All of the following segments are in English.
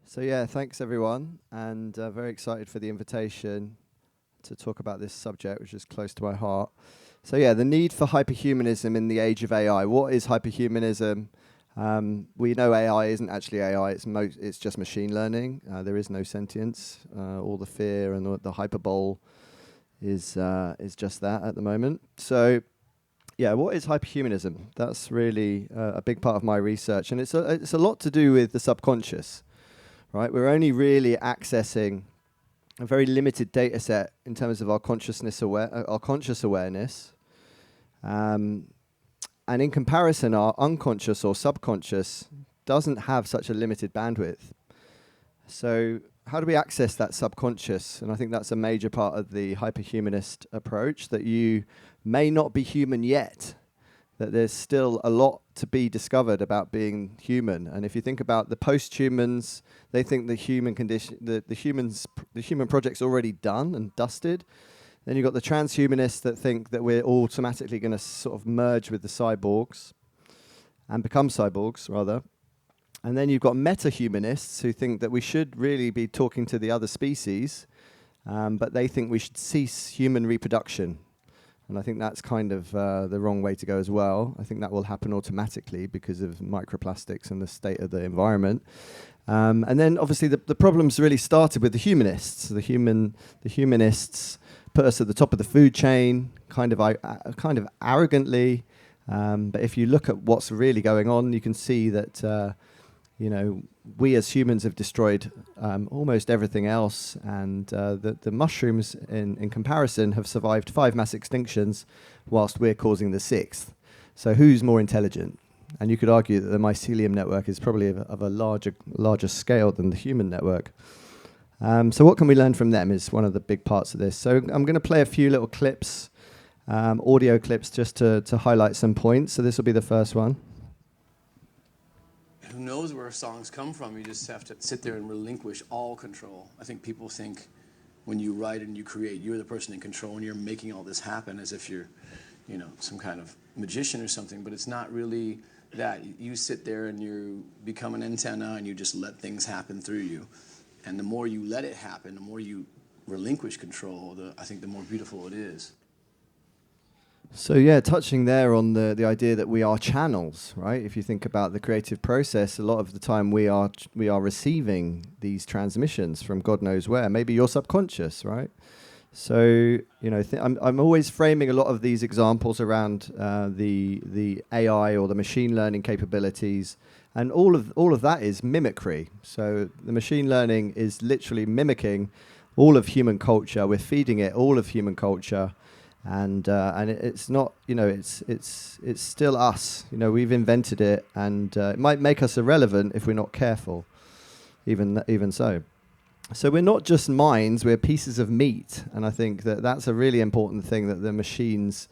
So yeah, thanks everyone, and very excited for the invitation to talk about this subject, which is close to my heart. So yeah, the need for hyperhumanism in the age of AI. What is hyperhumanism? We know AI isn't actually AI. It's just machine learning. There is no sentience. All the fear and the hyperbole is just that at the moment. So yeah, what is hyperhumanism? That's really a big part of my research, and it's a lot to do with the subconscious. Right, we're only really accessing a very limited data set in terms of our our conscious awareness, and in comparison, our unconscious or subconscious doesn't have such a limited bandwidth. So, how do we access that subconscious? And I think that's a major part of the hyperhumanist approach, that you may not be human yet, that there's still a lot to be discovered about being human. And if you think about the post-humans, they think the human condition, the human project's already done and dusted. Then you've got the transhumanists that think that we're automatically going to sort of merge with the cyborgs and become cyborgs, rather. And then you've got meta-humanists who think that we should really be talking to the other species, but they think we should cease human reproduction. And I think that's kind of the wrong way to go as well. I think that will happen automatically because of microplastics and the state of the environment. And then obviously the problems really started with the humanists. The humanists put us at the top of the food chain, kind of arrogantly. But if you look at what's really going on, you can see that we as humans have destroyed almost everything else, and the mushrooms, in comparison, have survived 5 mass extinctions, whilst we're causing the 6th. So who's more intelligent? And you could argue that the mycelium network is probably of a larger scale than the human network. So what can we learn from them is one of the big parts of this. So I'm going to play a few little clips, audio clips, just to highlight some points. So this will be the first one. Who knows where songs come from? You just have to sit there and relinquish all control. I think people think when you write and you create, you're the person in control and you're making all this happen as if you're, some kind of magician or something, but it's not really that. You sit there and you become an antenna and you just let things happen through you. And the more you let it happen, the more you relinquish control, I think the more beautiful it is. So yeah, touching there on the idea that we are channels, right? If you think about the creative process, a lot of the time we are receiving these transmissions from God knows where. Maybe your subconscious, right? So I'm always framing a lot of these examples around the AI or the machine learning capabilities, and all of that is mimicry. So the machine learning is literally mimicking all of human culture. We're feeding it all of human culture. And it's not, it's still us. We've invented it, and it might make us irrelevant if we're not careful. Even so. So we're not just minds; we're pieces of meat, and I think that's a really important thing that the machines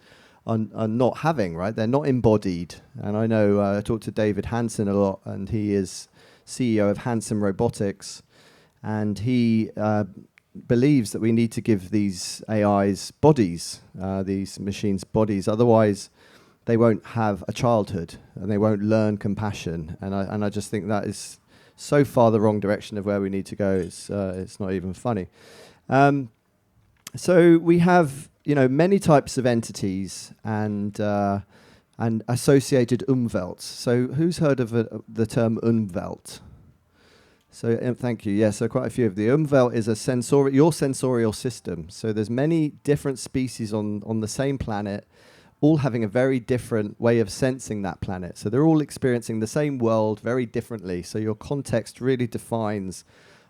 are not having. Right? They're not embodied. And I know I talked to David Hansen a lot, and he is CEO of Hansen Robotics, and he believes that we need to give these AIs bodies, these machines bodies. Otherwise, they won't have a childhood and they won't learn compassion. And I just think that is so far the wrong direction of where we need to go. It's not even funny. So we have many types of entities and associated Umwelt. So who's heard of the term Umwelt? So thank you. Yeah, so quite a few of the Umwelt is your sensorial system. So there's many different species on the same planet, all having a very different way of sensing that planet. So they're all experiencing the same world very differently. So your context really defines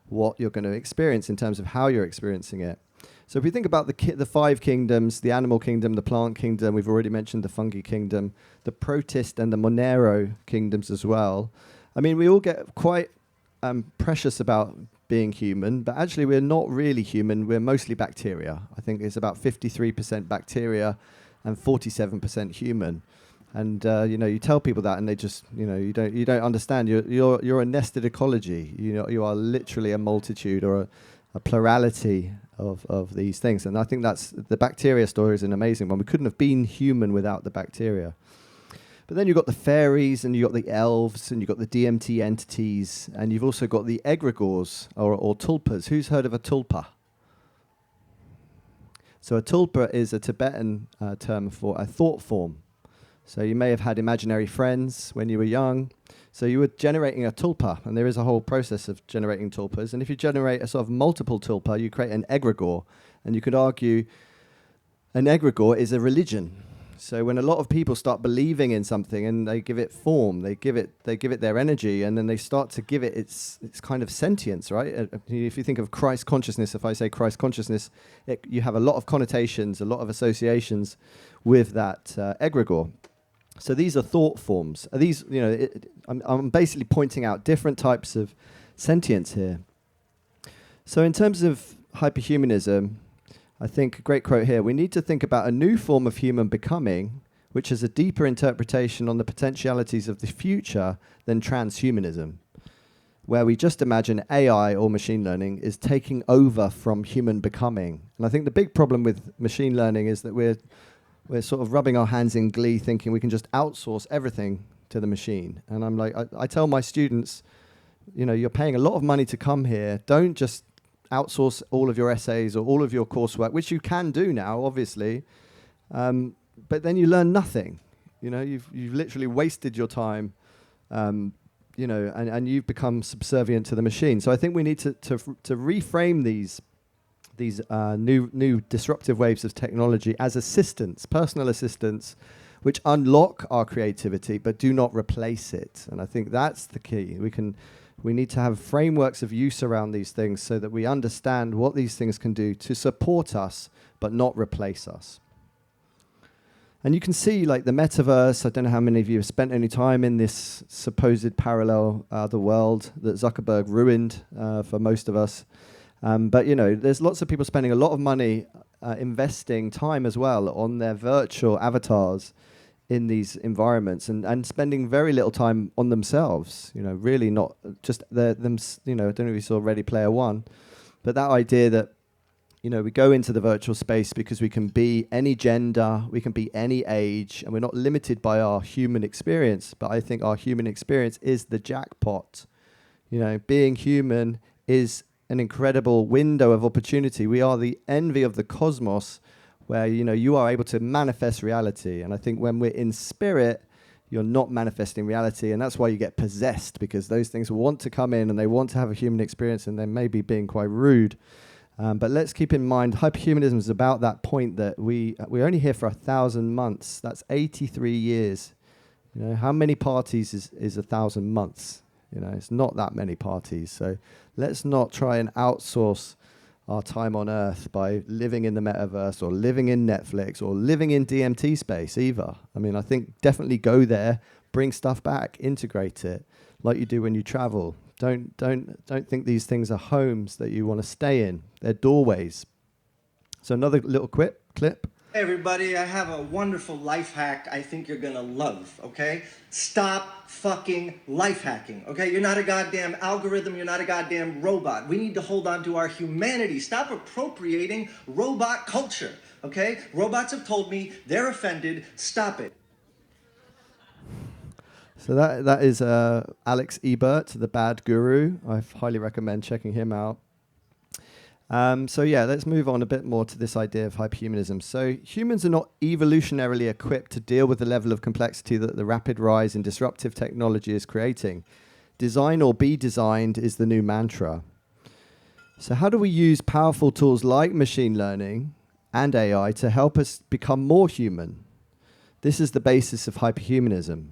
what you're going to experience in terms of how you're experiencing it. So if we think about the 5 kingdoms, the animal kingdom, the plant kingdom, we've already mentioned the fungi kingdom, the protist and the Monero kingdoms as well. I mean, we all get quite precious about being human, but actually we're not really human. We're mostly bacteria. I think it's about 53% bacteria and 47% human. And you tell people that, and they just you don't understand. You're a nested ecology. You are literally a multitude or a plurality of these things. And I think that's the bacteria story is an amazing one. We couldn't have been human without the bacteria. But then you've got the fairies, and you've got the elves, and you've got the DMT entities, and you've also got the egregores, or tulpas. Who's heard of a tulpa? So a tulpa is a Tibetan term for a thought form. So you may have had imaginary friends when you were young. So you were generating a tulpa, and there is a whole process of generating tulpas. And if you generate a sort of multiple tulpa, you create an egregore. And you could argue an egregore is a religion. So when a lot of people start believing in something and they give it form, they give it their energy, and then they start to give it its kind of sentience, right? If you think of Christ consciousness, if I say Christ consciousness, you have a lot of connotations, a lot of associations with that egregore. So these are thought forms. Are these, I'm basically pointing out different types of sentience here. So in terms of hyperhumanism, I think a great quote here, we need to think about a new form of human becoming, which has a deeper interpretation on the potentialities of the future than transhumanism, where we just imagine AI or machine learning is taking over from human becoming. And I think the big problem with machine learning is that we're sort of rubbing our hands in glee, thinking we can just outsource everything to the machine. And I'm like, I tell my students, you're paying a lot of money to come here. Don't just outsource all of your essays or all of your coursework, which you can do now, obviously. But then you learn nothing. You've literally wasted your time, and you've become subservient to the machine. So I think we need to reframe these new disruptive waves of technology as assistants, personal assistants, which unlock our creativity but do not replace it. And I think that's the key. We need to have frameworks of use around these things so that we understand what these things can do to support us but not replace us. And you can see, like, the metaverse. I don't know how many of you have spent any time in this supposed parallel other world that Zuckerberg ruined for most of us. But there's lots of people spending a lot of money investing time as well on their virtual avatars in these environments, and spending very little time on themselves. Really not just them. I don't know if you saw Ready Player One, but that idea that we go into the virtual space because we can be any gender, we can be any age, and we're not limited by our human experience. But I think our human experience is the jackpot. Being human is an incredible window of opportunity. We are the envy of the cosmos, where you are able to manifest reality. And I think when we're in spirit, you're not manifesting reality, and that's why you get possessed, because those things want to come in and they want to have a human experience, and they may be being quite rude. But let's keep in mind, hyperhumanism is about that point that we're only here for 1,000 months. That's 83 years. How many parties is 1,000 months? It's not that many parties. So let's not try and outsource our time on Earth by living in the metaverse or living in Netflix or living in DMT space either. I think definitely go there, bring stuff back, integrate it like you do when you travel. Don't think these things are homes that you want to stay in. They're doorways. So another little clip. Hey everybody, I have a wonderful life hack I think you're gonna love, okay? Stop fucking life hacking, okay? You're not a goddamn algorithm, you're not a goddamn robot. We need to hold on to our humanity. Stop appropriating robot culture, okay? Robots have told me they're offended. Stop it. So that is Alex Ebert, the bad guru. I highly recommend checking him out. Let's move on a bit more to this idea of hyperhumanism. So humans are not evolutionarily equipped to deal with the level of complexity that the rapid rise in disruptive technology is creating. Design or be designed is the new mantra. So how do we use powerful tools like machine learning and AI to help us become more human? This is the basis of hyperhumanism.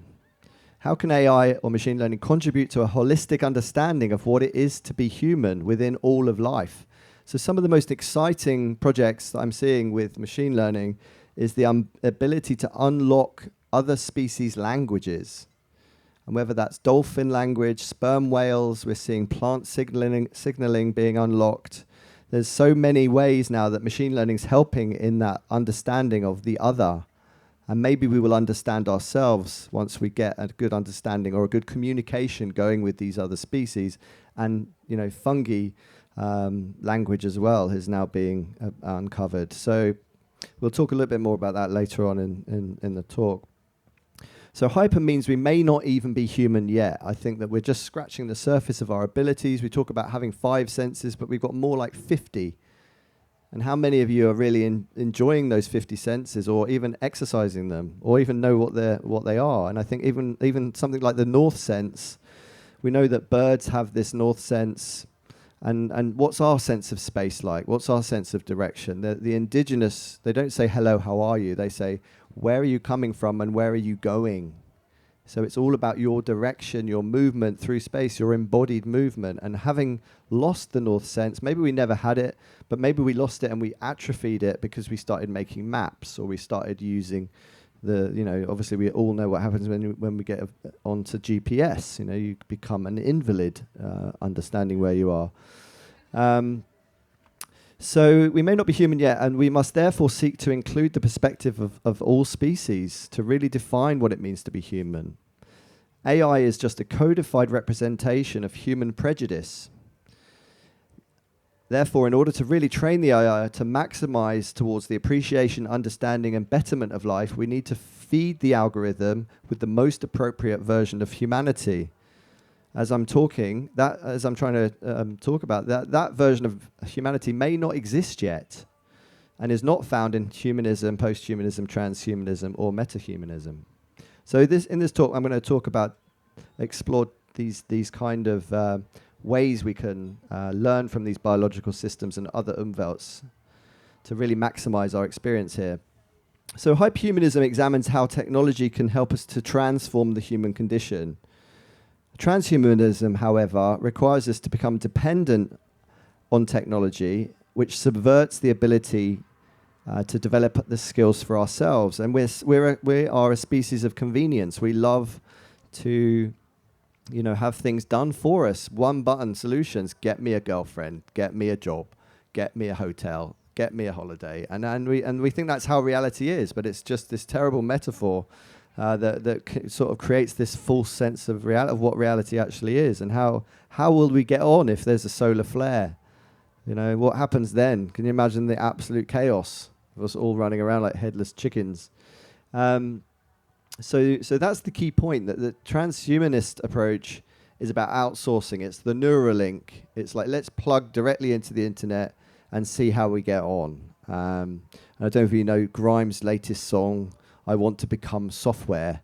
How can AI or machine learning contribute to a holistic understanding of what it is to be human within all of life? So some of the most exciting projects that I'm seeing with machine learning is the ability to unlock other species' languages. And whether that's dolphin language, sperm whales, we're seeing plant signaling being unlocked. There's so many ways now that machine learning is helping in that understanding of the other. And maybe we will understand ourselves once we get a good understanding or a good communication going with these other species. And, fungi language as well is now being uncovered. So we'll talk a little bit more about that later on in the talk. So hyper means we may not even be human yet. I think that we're just scratching the surface of our abilities. We talk about having 5 senses, but we've got more like 50. And how many of you are really enjoying those 50 senses, or even exercising them, or even know what they are? And I think even something like the north sense, we know that birds have this north sense. And what's our sense of space like? What's our sense of direction? The indigenous, they don't say, hello, how are you? They say, where are you coming from and where are you going? So it's all about your direction, your movement through space, your embodied movement. And having lost the north sense, maybe we never had it, but maybe we lost it and we atrophied it because we started making maps, or we started using obviously we all know what happens when we get onto GPS. You become an invalid, understanding where you are. So we may not be human yet, and we must therefore seek to include the perspective of all species to really define what it means to be human. AI is just a codified representation of human prejudice. Therefore, in order to really train the AI to maximize towards the appreciation, understanding, and betterment of life, we need to feed the algorithm with the most appropriate version of humanity. As I'm trying to talk about that version of humanity may not exist yet, and is not found in humanism, posthumanism, transhumanism, or metahumanism. So in this talk, I'm going to explore these kind of ways we can learn from these biological systems and other umwelts to really maximize our experience here. So hyperhumanism examines how technology can help us to transform the human condition. Transhumanism, however, requires us to become dependent on technology, which subverts the ability to develop the skills for ourselves. And we are a species of convenience. We love to, have things done for us. One-button solutions: get me a girlfriend, get me a job, get me a hotel, get me a holiday. And we think that's how reality is, but it's just this terrible metaphor that sort of creates this false sense of what reality actually is. And how will we get on if there's a solar flare? What happens then? Can you imagine the absolute chaos of us all running around like headless chickens? So that's the key point, that the transhumanist approach is about outsourcing. It's the Neuralink. It's like, let's plug directly into the internet and see how we get on. And I don't know if you know Grimes' latest song, I Want to Become Software.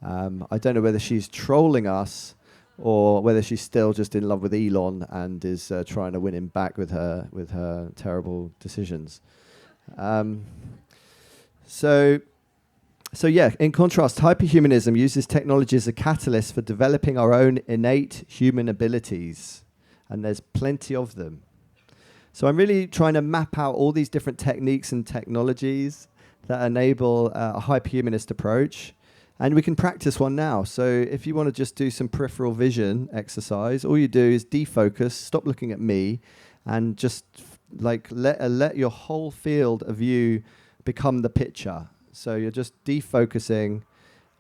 I don't know whether she's trolling us or whether she's still just in love with Elon and is trying to win him back with her terrible decisions. So yeah, in contrast, hyperhumanism uses technology as a catalyst for developing our own innate human abilities, and there's plenty of them. So I'm really trying to map out all these different techniques and technologies that enable a hyperhumanist approach, and we can practice one now. So if you want to just do some peripheral vision exercise, all you do is defocus, stop looking at me, and just let your whole field of view become the picture. So you're just defocusing,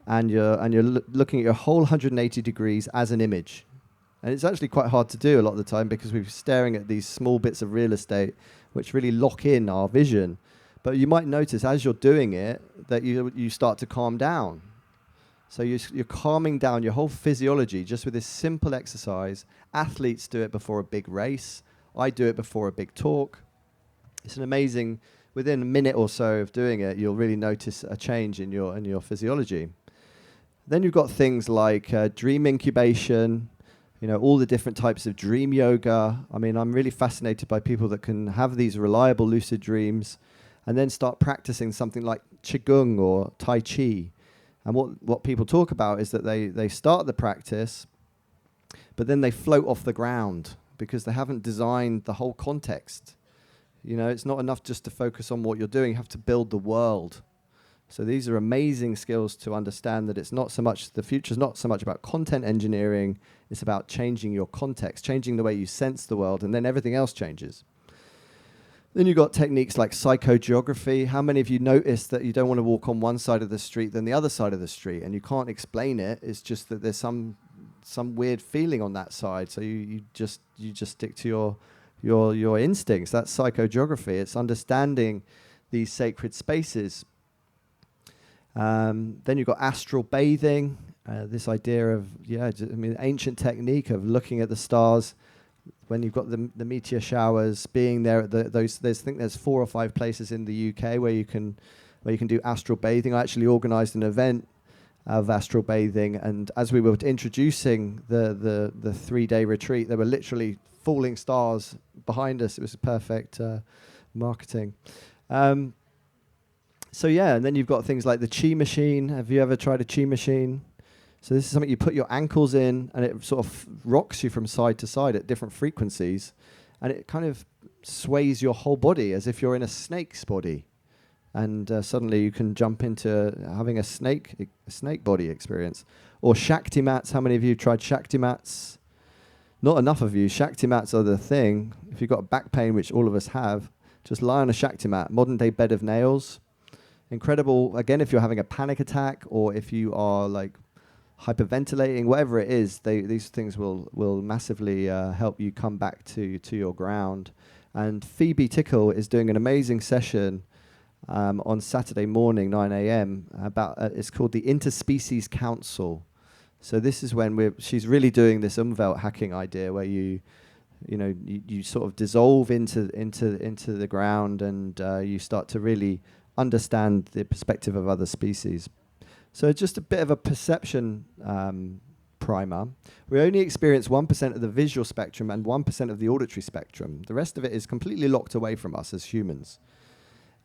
and you're looking at your whole 180 degrees as an image. And it's actually quite hard to do a lot of the time because we're staring at these small bits of real estate which really lock in our vision. But you might notice as you're doing it that you start to calm down. So you're calming down your whole physiology just with this simple exercise. Athletes do it before a big race. I do it before a big talk. It's an amazing, within a minute or so of doing it, you'll really notice a change in your physiology. Then you've got things like dream incubation, all the different types of dream yoga. I mean, I'm really fascinated by people that can have these reliable lucid dreams and then start practicing something like Qigong or Tai Chi. And what people talk about is that they start the practice, but then they float off the ground because they haven't designed the whole context. It's not enough just to focus on what you're doing. You have to build the world. So these are amazing skills to understand that it's not so much, the future's not so much about content engineering, it's about changing your context, changing the way you sense the world, and then everything else changes. Then you've got techniques like psychogeography. How many of you notice that you don't want to walk on one side of the street than the other side of the street, and you can't explain it? It's just that there's some weird feeling on that side, so you just stick to your instincts. That's psychogeography. It's understanding these sacred spaces. Then you've got astral bathing, this idea of, ancient technique of looking at the stars when you've got the meteor showers, being there at I think there's 4 or 5 places in the UK where you can do astral bathing. I actually organised an event of astral bathing, and as we were introducing the 3-day retreat, there were literally falling stars behind us. It was perfect marketing. And then you've got things like the chi machine. Have you ever tried a chi machine? So this is something you put your ankles in, and it sort of rocks you from side to side at different frequencies, and it kind of sways your whole body as if you're in a snake's body. And suddenly you can jump into having a snake body experience. Or Shakti mats. How many of you tried Shakti mats? Not enough of you. Shakti mats are the thing. If you've got back pain, which all of us have, just lie on a Shakti mat. Modern day bed of nails. Incredible. Again, if you're having a panic attack, or if you are like hyperventilating, whatever it is, these things will massively help you come back to your ground. And Phoebe Tickle is doing an amazing session on Saturday morning, 9 a.m. about it's called the Interspecies Council. So this is when she's really doing this Umwelt hacking idea, where you sort of dissolve into the ground, and you start to really understand the perspective of other species. So just a bit of a perception primer. We only experience 1% of the visual spectrum and 1% of the auditory spectrum. The rest of it is completely locked away from us as humans.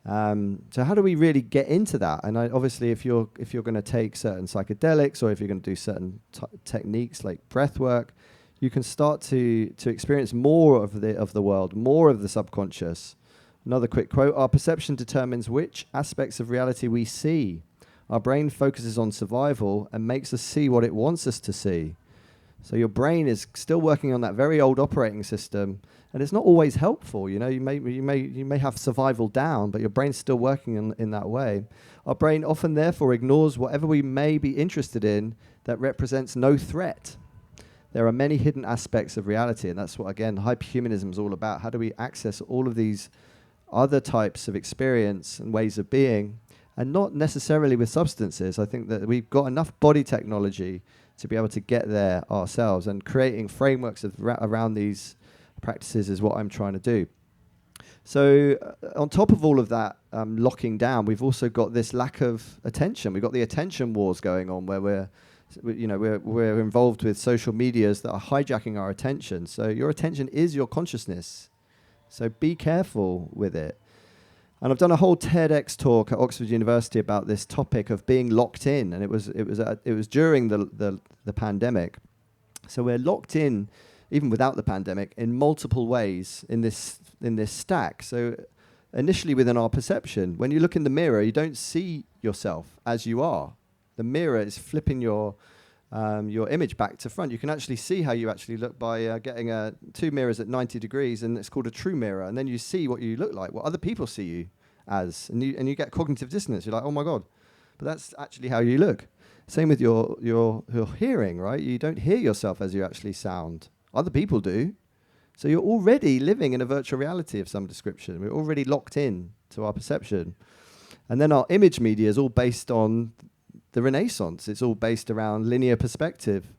So how do we really get into that? And obviously, if you're going to take certain psychedelics, or if you're going to do certain techniques like breath work, you can start to experience more of the world, more of the subconscious. Another quick quote: "Our perception determines which aspects of reality we see. Our brain focuses on survival and makes us see what it wants us to see." So your brain is still working on that very old operating system, and it's not always helpful. You may have survival down, but your brain's still working in that way. Our brain often therefore ignores whatever we may be interested in that represents no threat. There are many hidden aspects of reality, and that's what, again, hyperhumanism is all about. How do we access all of these other types of experience and ways of being, and not necessarily with substances? I think that we've got enough body technology to be able to get there ourselves, and creating frameworks around these practices is what I'm trying to do. So on top of all of that locking down, we've also got this lack of attention. We've got the attention wars going on, where we're involved with social medias that are hijacking our attention. So your attention is your consciousness. So be careful with it. And I've done a whole TEDx talk at Oxford University about this topic of being locked in, and it was during the pandemic. So we're locked in, even without the pandemic, in multiple ways in this stack. So initially within our perception, when you look in the mirror, you don't see yourself as you are. The mirror is flipping your image back to front. You can actually see how you actually look by getting 2 mirrors at 90 degrees, and it's called a true mirror. And then you see what you look like, what other people see you as, and you get cognitive dissonance. You're like, oh my God, but that's actually how you look. Same with your hearing, right? You don't hear yourself as you actually sound. Other people do. So you're already living in a virtual reality of some description. We're already locked in to our perception. And then our image media is all based on the Renaissance. It's all based around linear perspective.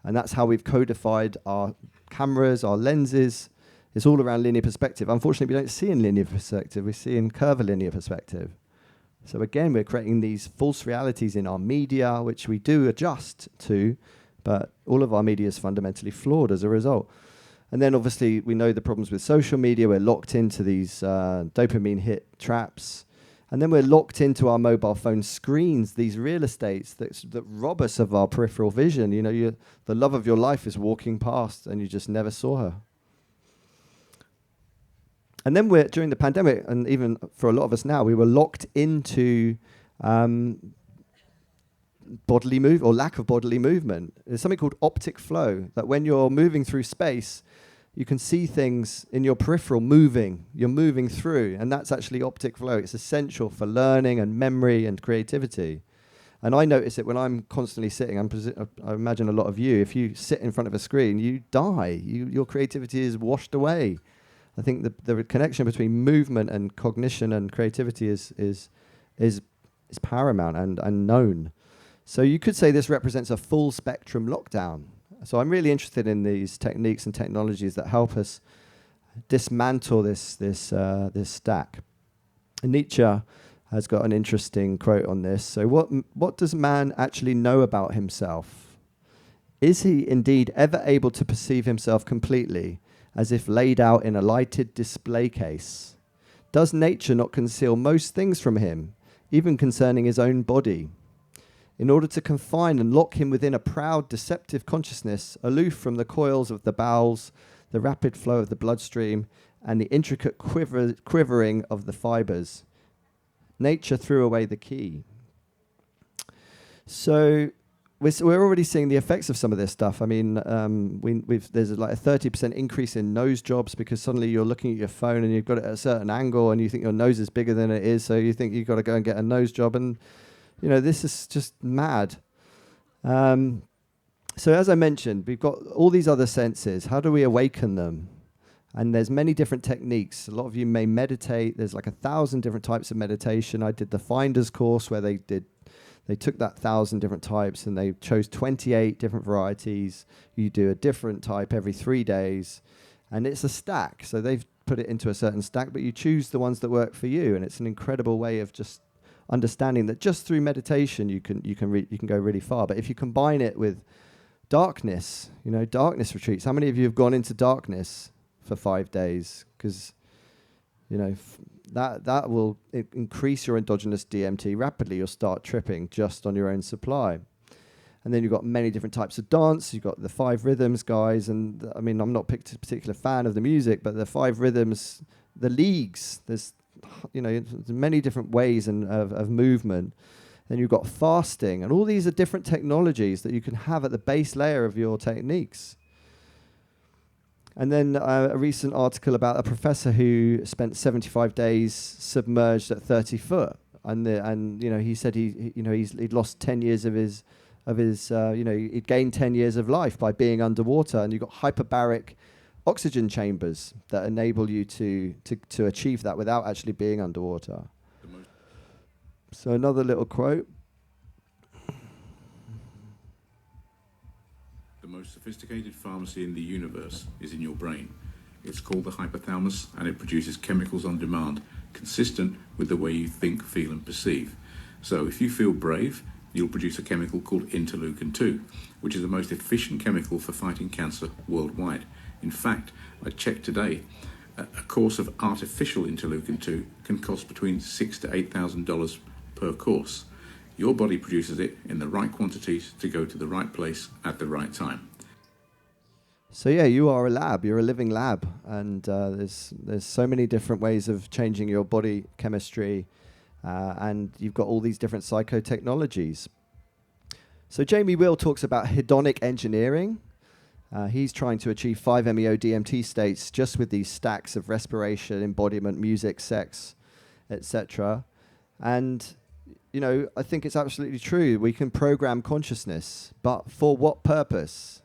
And that's how we've codified our cameras, our lenses. It's all around linear perspective. Unfortunately, we don't see in linear perspective. We see in curvilinear perspective. So again, we're creating these false realities in our media, which we do adjust to, but all of our media is fundamentally flawed as a result. And then obviously we know the problems with social media. We're locked into these dopamine hit traps. And then we're locked into our mobile phone screens, these real estates that rob us of our peripheral vision. The love of your life is walking past and you just never saw her. And then during the pandemic, and even for a lot of us now, we were locked into bodily move or lack of bodily movement. There's something called optic flow, that when you're moving through space, you can see things in your peripheral moving. You're moving through, and that's actually optic flow. It's essential for learning and memory and creativity. And I notice it when I'm constantly sitting. I imagine a lot of you, if you sit in front of a screen, you die. Your creativity is washed away. I think the connection between movement and cognition and creativity is is paramount and known. So you could say this represents a full spectrum lockdown. So I'm really interested in these techniques and technologies that help us dismantle this stack. And Nietzsche has got an interesting quote on this. So what does man actually know about himself? Is he indeed ever able to perceive himself completely, as if laid out in a lighted display case? Does nature not conceal most things from him, even concerning his own body, in order to confine and lock him within a proud, deceptive consciousness, aloof from the coils of the bowels, the rapid flow of the bloodstream, and the intricate quivering of the fibers? Nature threw away the key. So we're already seeing the effects of some of this stuff. I mean, there's like a 30% increase in nose jobs because suddenly you're looking at your phone and you've got it at a certain angle and you think your nose is bigger than it is, so you think you've got to go and get a nose job. And, you know, this is just mad. So as I mentioned, we've got all these other senses. How do we awaken them? And there's many different techniques. A lot of you may meditate. There's like 1,000 different types of meditation. I did the Finders course where they took that 1,000 different types and they chose 28 different varieties. You do a different type every 3 days. And it's a stack. So they've put it into a certain stack, but you choose the ones that work for you. And it's an incredible way of just understanding that just through meditation you can go really far. But if you combine it with darkness, darkness retreats. How many of you have gone into darkness for 5 days? Because, that will increase your endogenous DMT rapidly. You'll start tripping just on your own supply. And then you've got many different types of dance. You've got the 5 rhythms, guys. And I mean, I'm not a particular fan of the music, but the 5 rhythms, the leagues, there's many different ways of movement. Then you've got fasting, and all these are different technologies that you can have at the base layer of your techniques. And then a recent article about a professor who spent 75 days submerged at 30 foot, and he said he'd lost 10 years of his he'd gained 10 years of life by being underwater. And you've got hyperbaric oxygen chambers that enable you to achieve that without actually being underwater. So another little quote. The most sophisticated pharmacy in the universe is in your brain. It's called the hypothalamus, and it produces chemicals on demand, consistent with the way you think, feel and perceive. So if you feel brave, you'll produce a chemical called interleukin-2, which is the most efficient chemical for fighting cancer worldwide. In fact, I checked today, a course of artificial interleukin-2 can cost between $6,000 to $8,000 per course. Your body produces it in the right quantities to go to the right place at the right time. So yeah, you are a lab. You're a living lab, and there's so many different ways of changing your body chemistry, and you've got all these different psychotechnologies. So Jamie Wheal talks about hedonic engineering. He's trying to achieve 5-MeO DMT states just with these stacks of respiration, embodiment, music, sex, etc. And I think it's absolutely true. We can program consciousness, but for what purpose?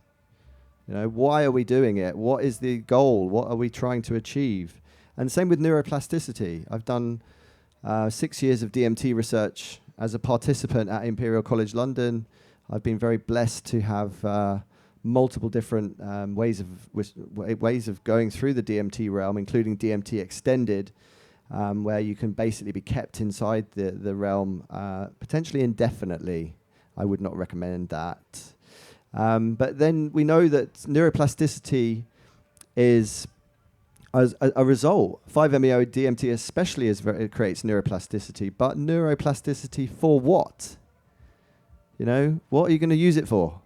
Why are we doing it? What is the goal? What are we trying to achieve? And same with neuroplasticity. I've done 6 years of DMT research as a participant at Imperial College London. I've been very blessed to have multiple different ways of going through the DMT realm, including DMT extended, where you can basically be kept inside the realm potentially indefinitely. I would not recommend that. But then we know that neuroplasticity is as a result. 5-MeO DMT especially it creates neuroplasticity. But neuroplasticity for what? What are you going to use it for?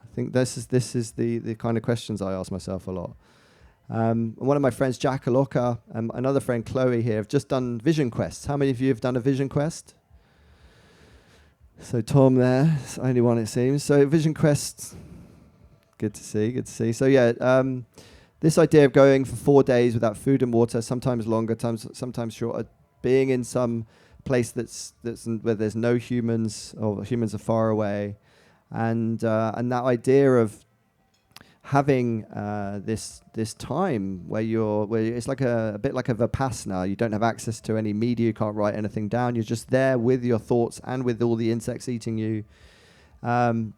I think this is the kind of questions I ask myself a lot. One of my friends, Jack Aloka, and another friend, Chloe, here, have just done vision quests. How many of you have done a vision quest? So Tom there, it's the only one it seems. So vision quests, good to see. So yeah, this idea of going for 4 days without food and water, sometimes longer, sometimes shorter, being in some place that's where there's no humans or humans are far away, and that idea of having this time where it's like a bit like a vipassana. You don't have access to any media, you can't write anything down. You're just there with your thoughts and with all the insects eating you. And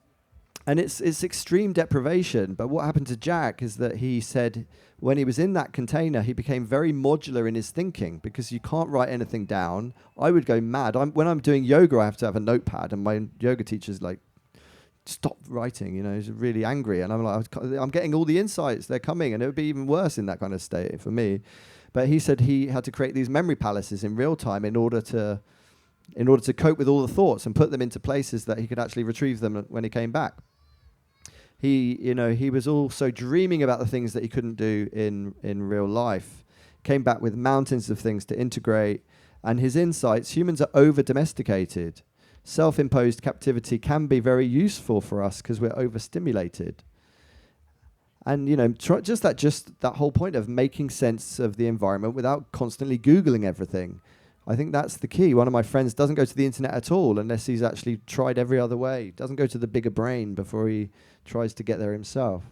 it's extreme deprivation. But what happened to Jack is that he said when he was in that container, he became very modular in his thinking because you can't write anything down. I would go mad. When I'm doing yoga, I have to have a notepad, and my yoga teacher's like, stop writing, he's really angry. And I'm like, I'm getting all the insights, they're coming. And it would be even worse in that kind of state for me. But he said he had to create these memory palaces in real time in order to cope with all the thoughts and put them into places that he could actually retrieve them when he came back. He was also dreaming about the things that he couldn't do in real life. Came back with mountains of things to integrate. And his insights, humans are over-domesticated. Self-imposed captivity can be very useful for us because we're overstimulated. And, just that whole point of making sense of the environment without constantly Googling everything. I think that's the key. One of my friends doesn't go to the internet at all unless he's actually tried every other way. Doesn't go to the bigger brain before he tries to get there himself.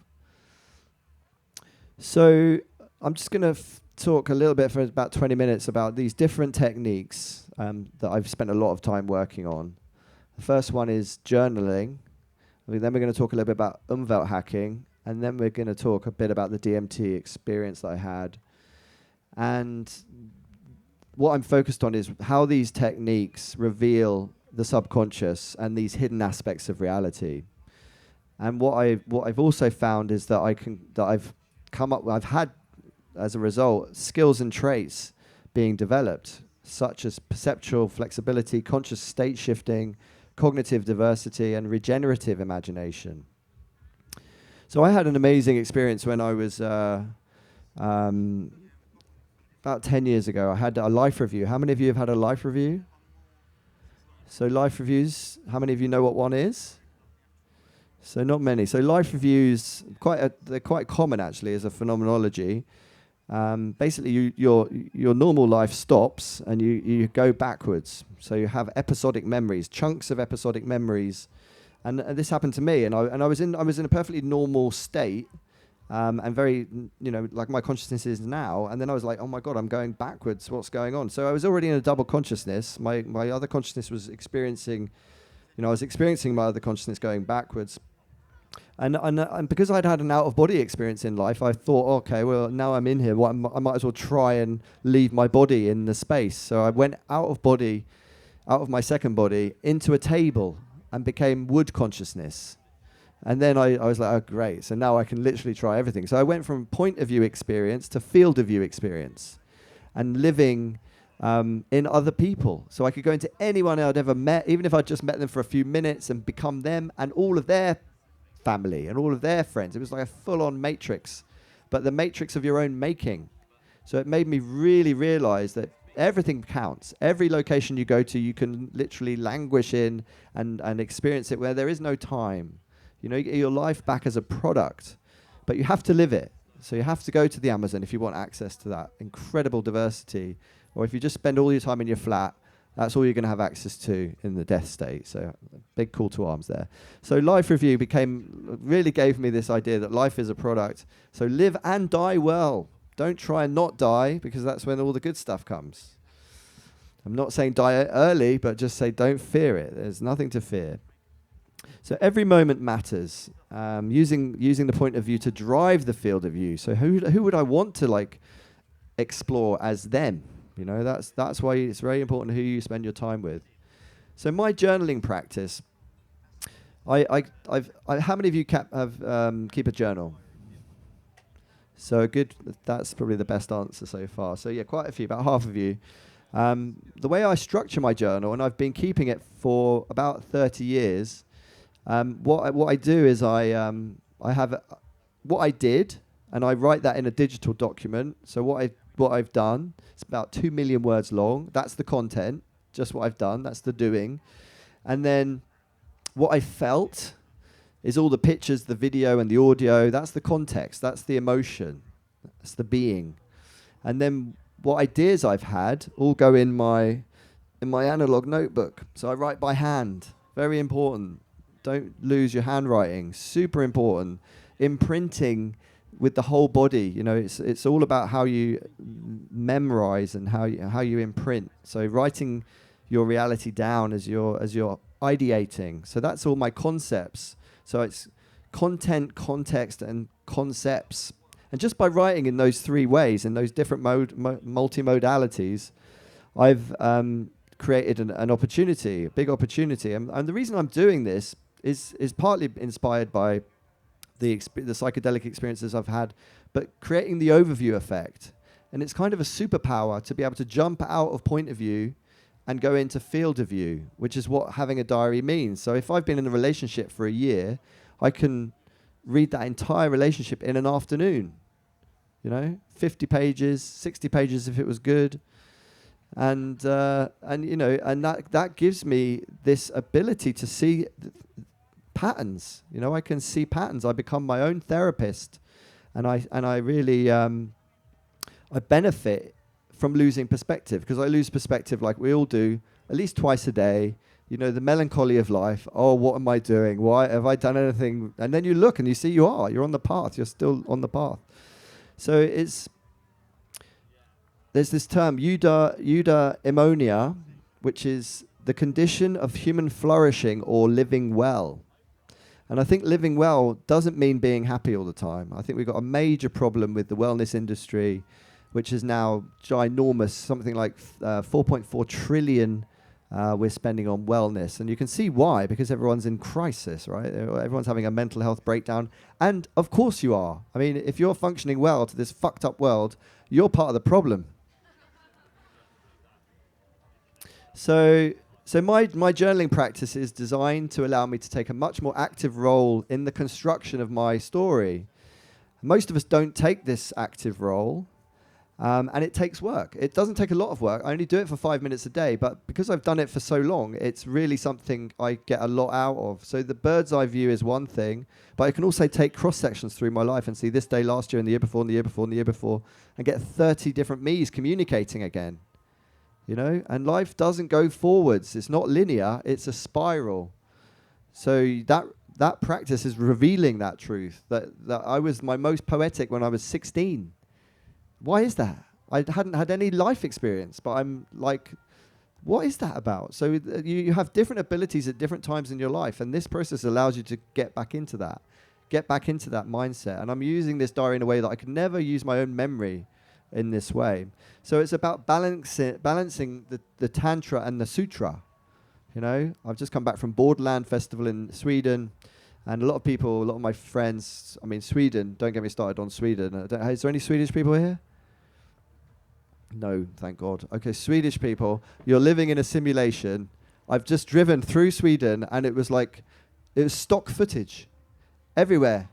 So I'm just going to talk a little bit for about 20 minutes about these different techniques that I've spent a lot of time working on. The first one is journaling. Then we're going to talk a little bit about Umwelt hacking. And then we're going to talk a bit about the DMT experience that I had. And what I'm focused on is how these techniques reveal the subconscious and these hidden aspects of reality. And what I've also found is that I've had, as a result, skills and traits being developed, such as perceptual flexibility, conscious state shifting, cognitive diversity, and regenerative imagination. So I had an amazing experience when I was about 10 years ago. I had a life review. How many of you have had a life review? So life reviews, how many of you know what one is? So not many. So life reviews, they're quite common actually as a phenomenology. Basically, your normal life stops and you go backwards. So you have episodic memories, chunks of episodic memories, and this happened to me. And I was in a perfectly normal state, and very like my consciousness is now. And then I was like, oh my God, I'm going backwards. What's going on? So I was already in a double consciousness. My other consciousness was experiencing, I was experiencing my other consciousness going backwards. And because I'd had an out-of-body experience in life, I thought, okay, well, now I'm in here. I might as well try and leave my body in the space. So I went out of my second body, into a table and became wood consciousness. And then I was like, oh, great. So now I can literally try everything. So I went from point of view experience to field of view experience and living in other people. So I could go into anyone I'd ever met, even if I'd just met them for a few minutes, and become them and all of their family and all of their friends. It was like a full-on matrix, but the matrix of your own making. So it made me really realize that everything counts. Every location you go to, you can literally languish in and experience it where there is no time. You get your life back as a product, but you have to live it. So you have to go to the Amazon if you want access to that incredible diversity. Or if you just spend all your time in your flat, that's all you're going to have access to in the death state. So big call to arms there. So life review really gave me this idea that life is a product. So live and die well. Don't try and not die, because that's when all the good stuff comes. I'm not saying die early, but just say don't fear it. There's nothing to fear. So every moment matters. Using the point of view to drive the field of view. So who would I want to explore as them? That's why it's very important who you spend your time with. So my journaling practice, how many of you keep a journal? So good. That's probably the best answer so far. So yeah, quite a few, about half of you. The way I structure my journal, and I've been keeping it for about 30 years. What I do is I have what I did, and I write that in a digital document. So what I've done, it's about 2 million words long. That's the content, just what I've done. That's the doing. And then what I felt is all the pictures, the video, and the audio. That's the context. That's the emotion. That's the being. And then what ideas I've had all go in my analog notebook. So I write by hand. Very important. Don't lose your handwriting. Super important. imprinting with the whole body. You know, it's all about how you memorize and how you imprint. So writing your reality down as you're ideating. So that's all my concepts. So it's content, context, and concepts. And just by writing in those three ways, in those different multimodalities, I've created an opportunity, a big opportunity. And the reason I'm doing this is partly inspired by the psychedelic experiences I've had, but creating the overview effect. And it's kind of a superpower to be able to jump out of point of view and go into field of view, which is what having a diary means. So if I've been in a relationship for a year, I can read that entire relationship in an afternoon. 50 pages, 60 pages if it was good. And that gives me this ability to see patterns. I can see patterns. I become my own therapist, and I really I benefit from losing perspective, because I lose perspective like we all do at least twice a day. The melancholy of life. Oh, what am I doing? Why have I done anything? And then you look and you see you're on the path. You're still on the path. So there's this term, eudaimonia, which is the condition of human flourishing or living well. And I think living well doesn't mean being happy all the time. I think we've got a major problem with the wellness industry, which is now ginormous, something like 4.4 trillion we're spending on wellness. And you can see why, because everyone's in crisis, right? Everyone's having a mental health breakdown. And of course you are. I mean, if you're functioning well to this fucked up world, you're part of the problem. So my journaling practice is designed to allow me to take a much more active role in the construction of my story. Most of us don't take this active role, and it takes work. It doesn't take a lot of work. I only do it for 5 minutes a day, but because I've done it for so long, it's really something I get a lot out of. So the bird's eye view is one thing, but I can also take cross-sections through my life and see this day, last year, and the year before, and the year before, and the year before, and get 30 different me's communicating again. And life doesn't go forwards. It's not linear. It's a spiral. So that practice is revealing that truth, that I was my most poetic when I was 16. Why is that? I hadn't had any life experience, but I'm like, what is that about? So you have different abilities at different times in your life, and this process allows you to get back into that mindset. And I'm using this diary in a way that I could never use my own memory in this way. So it's about balancing the Tantra and the Sutra. I've just come back from Borderland Festival in Sweden, and a lot of my friends, Sweden, don't get me started on Sweden. Is there any Swedish people here? No, thank God. Okay, Swedish people, you're living in a simulation. I've just driven through Sweden, and it was stock footage everywhere.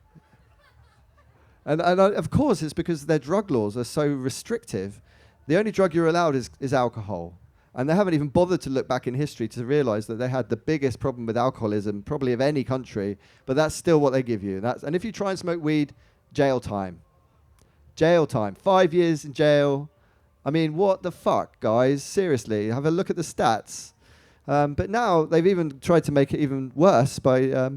And of course, it's because their drug laws are so restrictive. The only drug you're allowed is alcohol. And they haven't even bothered to look back in history to realize that they had the biggest problem with alcoholism, probably of any country, but that's still what they give you. And if you try and smoke weed, jail time. Jail time. 5 years in jail. What the fuck, guys? Seriously, have a look at the stats. But now they've even tried to make it even worse by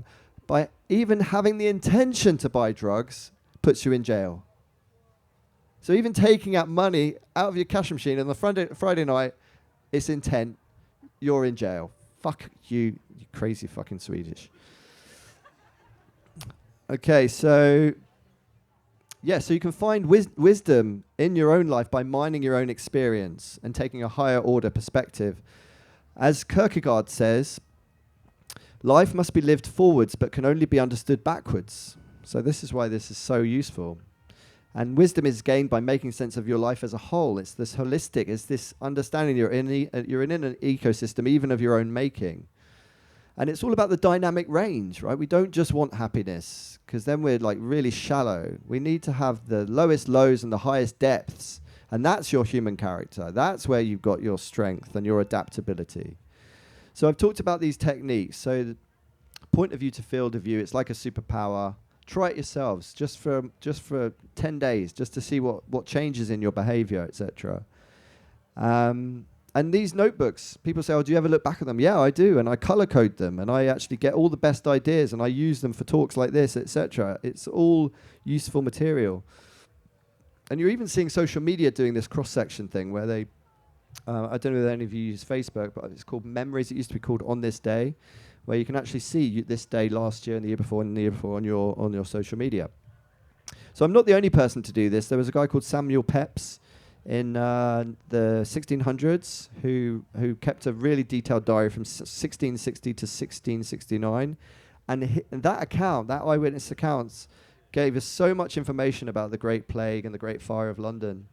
even having the intention to buy drugs puts you in jail. So even taking out money out of your cash machine on the Friday night, it's intent, you're in jail. Fuck you, you crazy fucking Swedish. Okay, so you can find wisdom in your own life by mining your own experience and taking a higher order perspective. As Kierkegaard says, life must be lived forwards but can only be understood backwards. So this is why this is so useful. And wisdom is gained by making sense of your life as a whole. It's this holistic, it's this understanding you're in an ecosystem, even of your own making. And it's all about the dynamic range, right? We don't just want happiness, because then we're really shallow. We need to have the lowest lows and the highest depths. And that's your human character. That's where you've got your strength and your adaptability. So I've talked about these techniques. So the point of view to field of view, it's like a superpower. Try it yourselves, just for 10 days, just to see what changes in your behavior, etc. And these notebooks, people say, oh, do you ever look back at them? Yeah, I do. And I color code them. And I actually get all the best ideas. And I use them for talks like this, etc. It's all useful material. And you're even seeing social media doing this cross-section thing where they, I don't know if any of you use Facebook, but it's called Memories. It used to be called On This Day, where you can actually see this day last year and the year before and the year before on your social media. So I'm not the only person to do this. There was a guy called Samuel Pepys in the 1600s who kept a really detailed diary from 1660 to 1669. And that account, that eyewitness accounts, gave us so much information about the Great Plague and the Great Fire of London.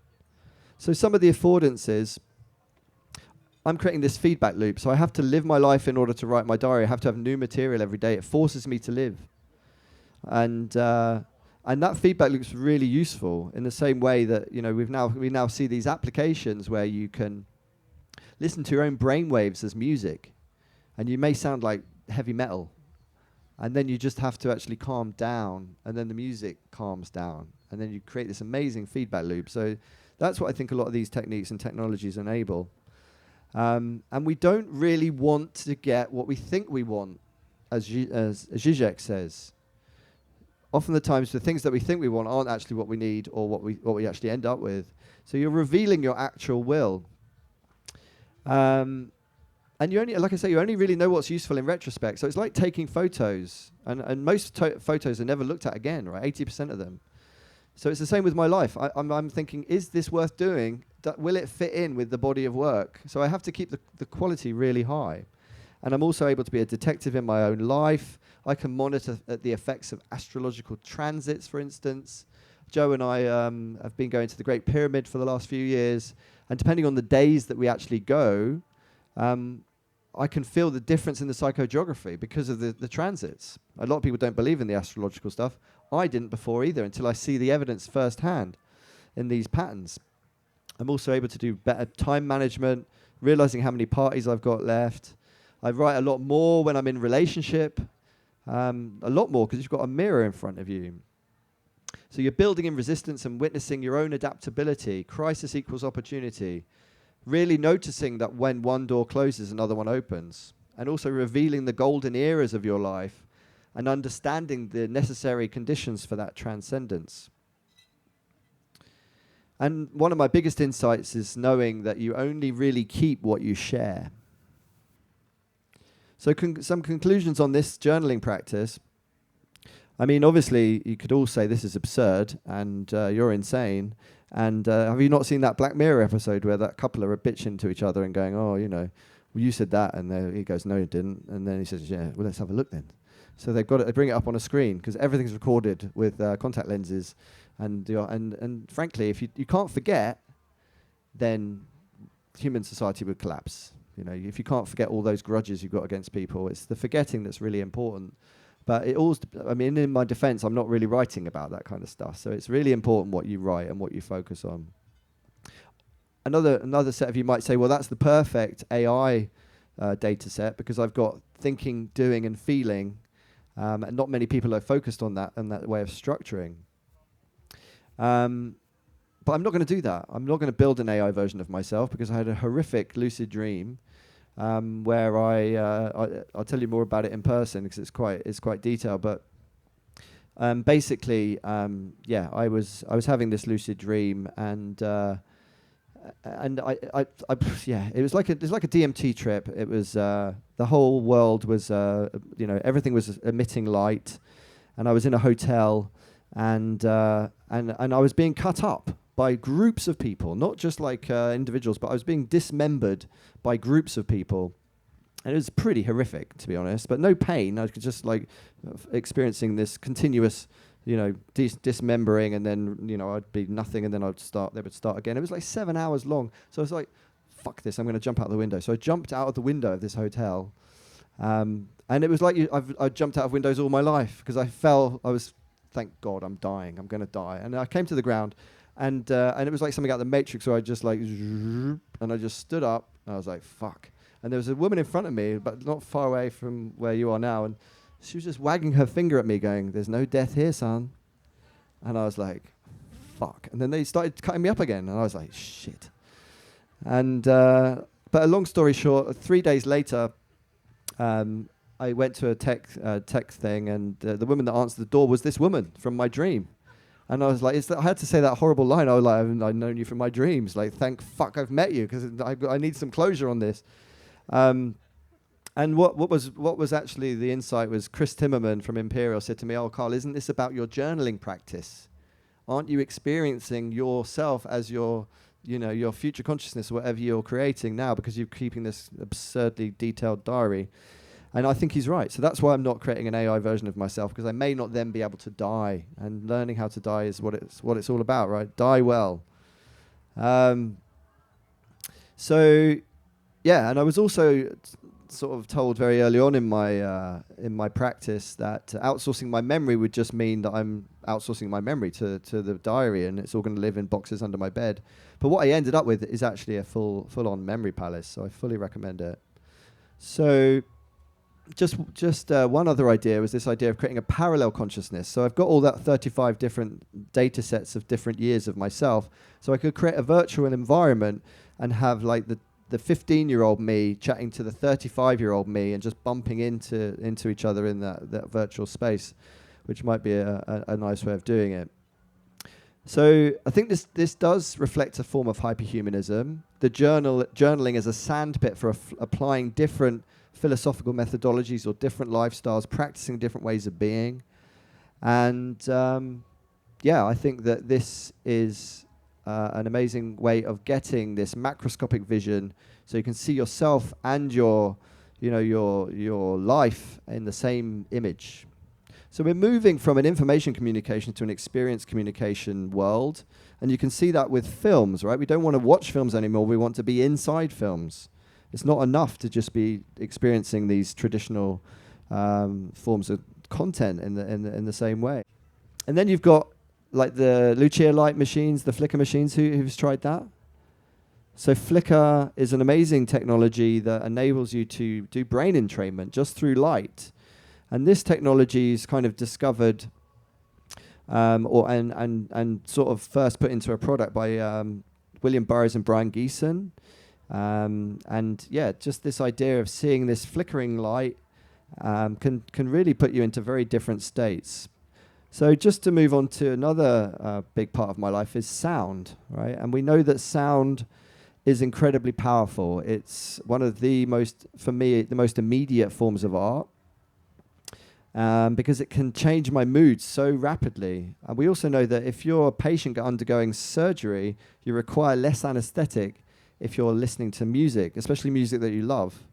So some of the affordances, I'm creating this feedback loop. So I have to live my life in order to write my diary. I have to have new material every day. It forces me to live. And that feedback loop is really useful in the same way that, you know, we now see these applications where you can listen to your own brainwaves as music. And you may sound like heavy metal. And then you just have to actually calm down, and then the music calms down, and then you create this amazing feedback loop. So that's what I think a lot of these techniques and technologies enable. And we don't really want to get what we think we want, as Zizek says. Often the times the things that we think we want aren't actually what we need or what we actually end up with. So you're revealing your actual will. And you only, like I say, you only really know what's useful in retrospect. So it's like taking photos, and most photos are never looked at again, right? 80% of them. So it's the same with my life. I'm thinking, is this worth doing? Will it fit in with the body of work? So I have to keep the quality really high. And I'm also able to be a detective in my own life. I can monitor the effects of astrological transits, for instance. Joe and I have been going to the Great Pyramid for the last few years. And depending on the days that we actually go, I can feel the difference in the psychogeography because of the transits. A lot of people don't believe in the astrological stuff. I didn't before either until I see the evidence firsthand in these patterns. I'm also able to do better time management, realizing how many parties I've got left. I write a lot more when I'm in relationship, a lot more because you've got a mirror in front of you. So you're building in resistance and witnessing your own adaptability. Crisis equals opportunity. Really noticing that when one door closes, another one opens. And also revealing the golden eras of your life and understanding the necessary conditions for that transcendence. And one of my biggest insights is knowing that you only really keep what you share. So some conclusions on this journaling practice. I mean, obviously, you could all say this is absurd and you're insane. And have you not seen that Black Mirror episode where that couple are bitching to each other and going, oh, you know, well, you said that. And he goes, no, you didn't. And then he says, yeah, well, let's have a look then. So they bring it up on a screen because everything's recorded with contact lenses. And frankly, if you can't forget, then human society would collapse. You know, if you can't forget all those grudges you've got against people, it's the forgetting that's really important. But it always, I mean, in my defense, I'm not really writing about that kind of stuff. So it's really important what you write and what you focus on. Another set of you might say, well, that's the perfect AI data set because I've got thinking, doing, and feeling. And not many people are focused on that and that way of structuring. But I'm not going to do that. I'm not going to build an AI version of myself because I had a horrific lucid dream where I'll tell you more about it in person because it's quite detailed. But basically, I was having this lucid dream and it was like a DMT trip. It was the whole world was everything was emitting light, and I was in a hotel, and I was being cut up by groups of people, not just like individuals, but I was being dismembered by groups of people. And it was pretty horrific, to be honest, but no pain. I was just like experiencing this continuous, dismembering, and then, I'd be nothing, and then they would start again. It was like 7 hours long. So I was like, fuck this, I'm going to jump out the window. So I jumped out of the window of this hotel. And it was like I've jumped out of windows all my life because thank God, I'm dying. I'm going to die. And I came to the ground. And it was like something out of the Matrix where I just like, and I just stood up, and I was like, fuck. And there was a woman in front of me, but not far away from where you are now, and she was just wagging her finger at me going, there's no death here, son. And I was like, fuck. And then they started cutting me up again, and I was like, shit. And But a long story short, 3 days later, I went to a tech thing, and the woman that answered the door was this woman from my dream. And I was like, I had to say that horrible line. I was like, I've known you from my dreams. Like, thank fuck I've met you, because I need some closure on this. And what was actually the insight was Chris Timmerman from Imperial said to me, "Oh, Carl, isn't this about your journaling practice? Aren't you experiencing yourself as your future consciousness, whatever you're creating now, because you're keeping this absurdly detailed diary?" And I think he's right. So that's why I'm not creating an AI version of myself, because I may not then be able to die. And learning how to die is what it's all about, right? Die well. So, yeah, and I was also sort of told very early on in my practice that outsourcing my memory would just mean that I'm outsourcing my memory to the diary, and it's all going to live in boxes under my bed. But what I ended up with is actually a full-on memory palace, so I fully recommend it. So just one other idea was this idea of creating a parallel consciousness. So I've got all that 35 different data sets of different years of myself, so I could create a virtual environment and have like the 15-year-old me chatting to the 35-year-old me and just bumping into each other in that virtual space, which might be a nice way of doing it. So I think this does reflect a form of hyperhumanism. The journaling as a sandpit for applying different philosophical methodologies or different lifestyles, practicing different ways of being. And I think that this is an amazing way of getting this macroscopic vision, so you can see yourself and your life in the same image. So we're moving from an information communication to an experience communication world, and you can see that with films, right? We don't want to watch films anymore. We want to be inside films. It's not enough to just be experiencing these traditional forms of content in the same way. And then you've got like the Lucia light machines, the flicker machines. Who's tried that? So flicker is an amazing technology that enables you to do brain entrainment just through light. And this technology is kind of discovered and sort of first put into a product by William Burroughs and Brian Geeson. Just this idea of seeing this flickering light can really put you into very different states. So just to move on to another big part of my life is sound, right? And we know that sound is incredibly powerful. It's one of the most immediate forms of art, because it can change my mood so rapidly. And we also know that if you're a patient undergoing surgery, you require less anesthetic if you're listening to music, especially music that you love.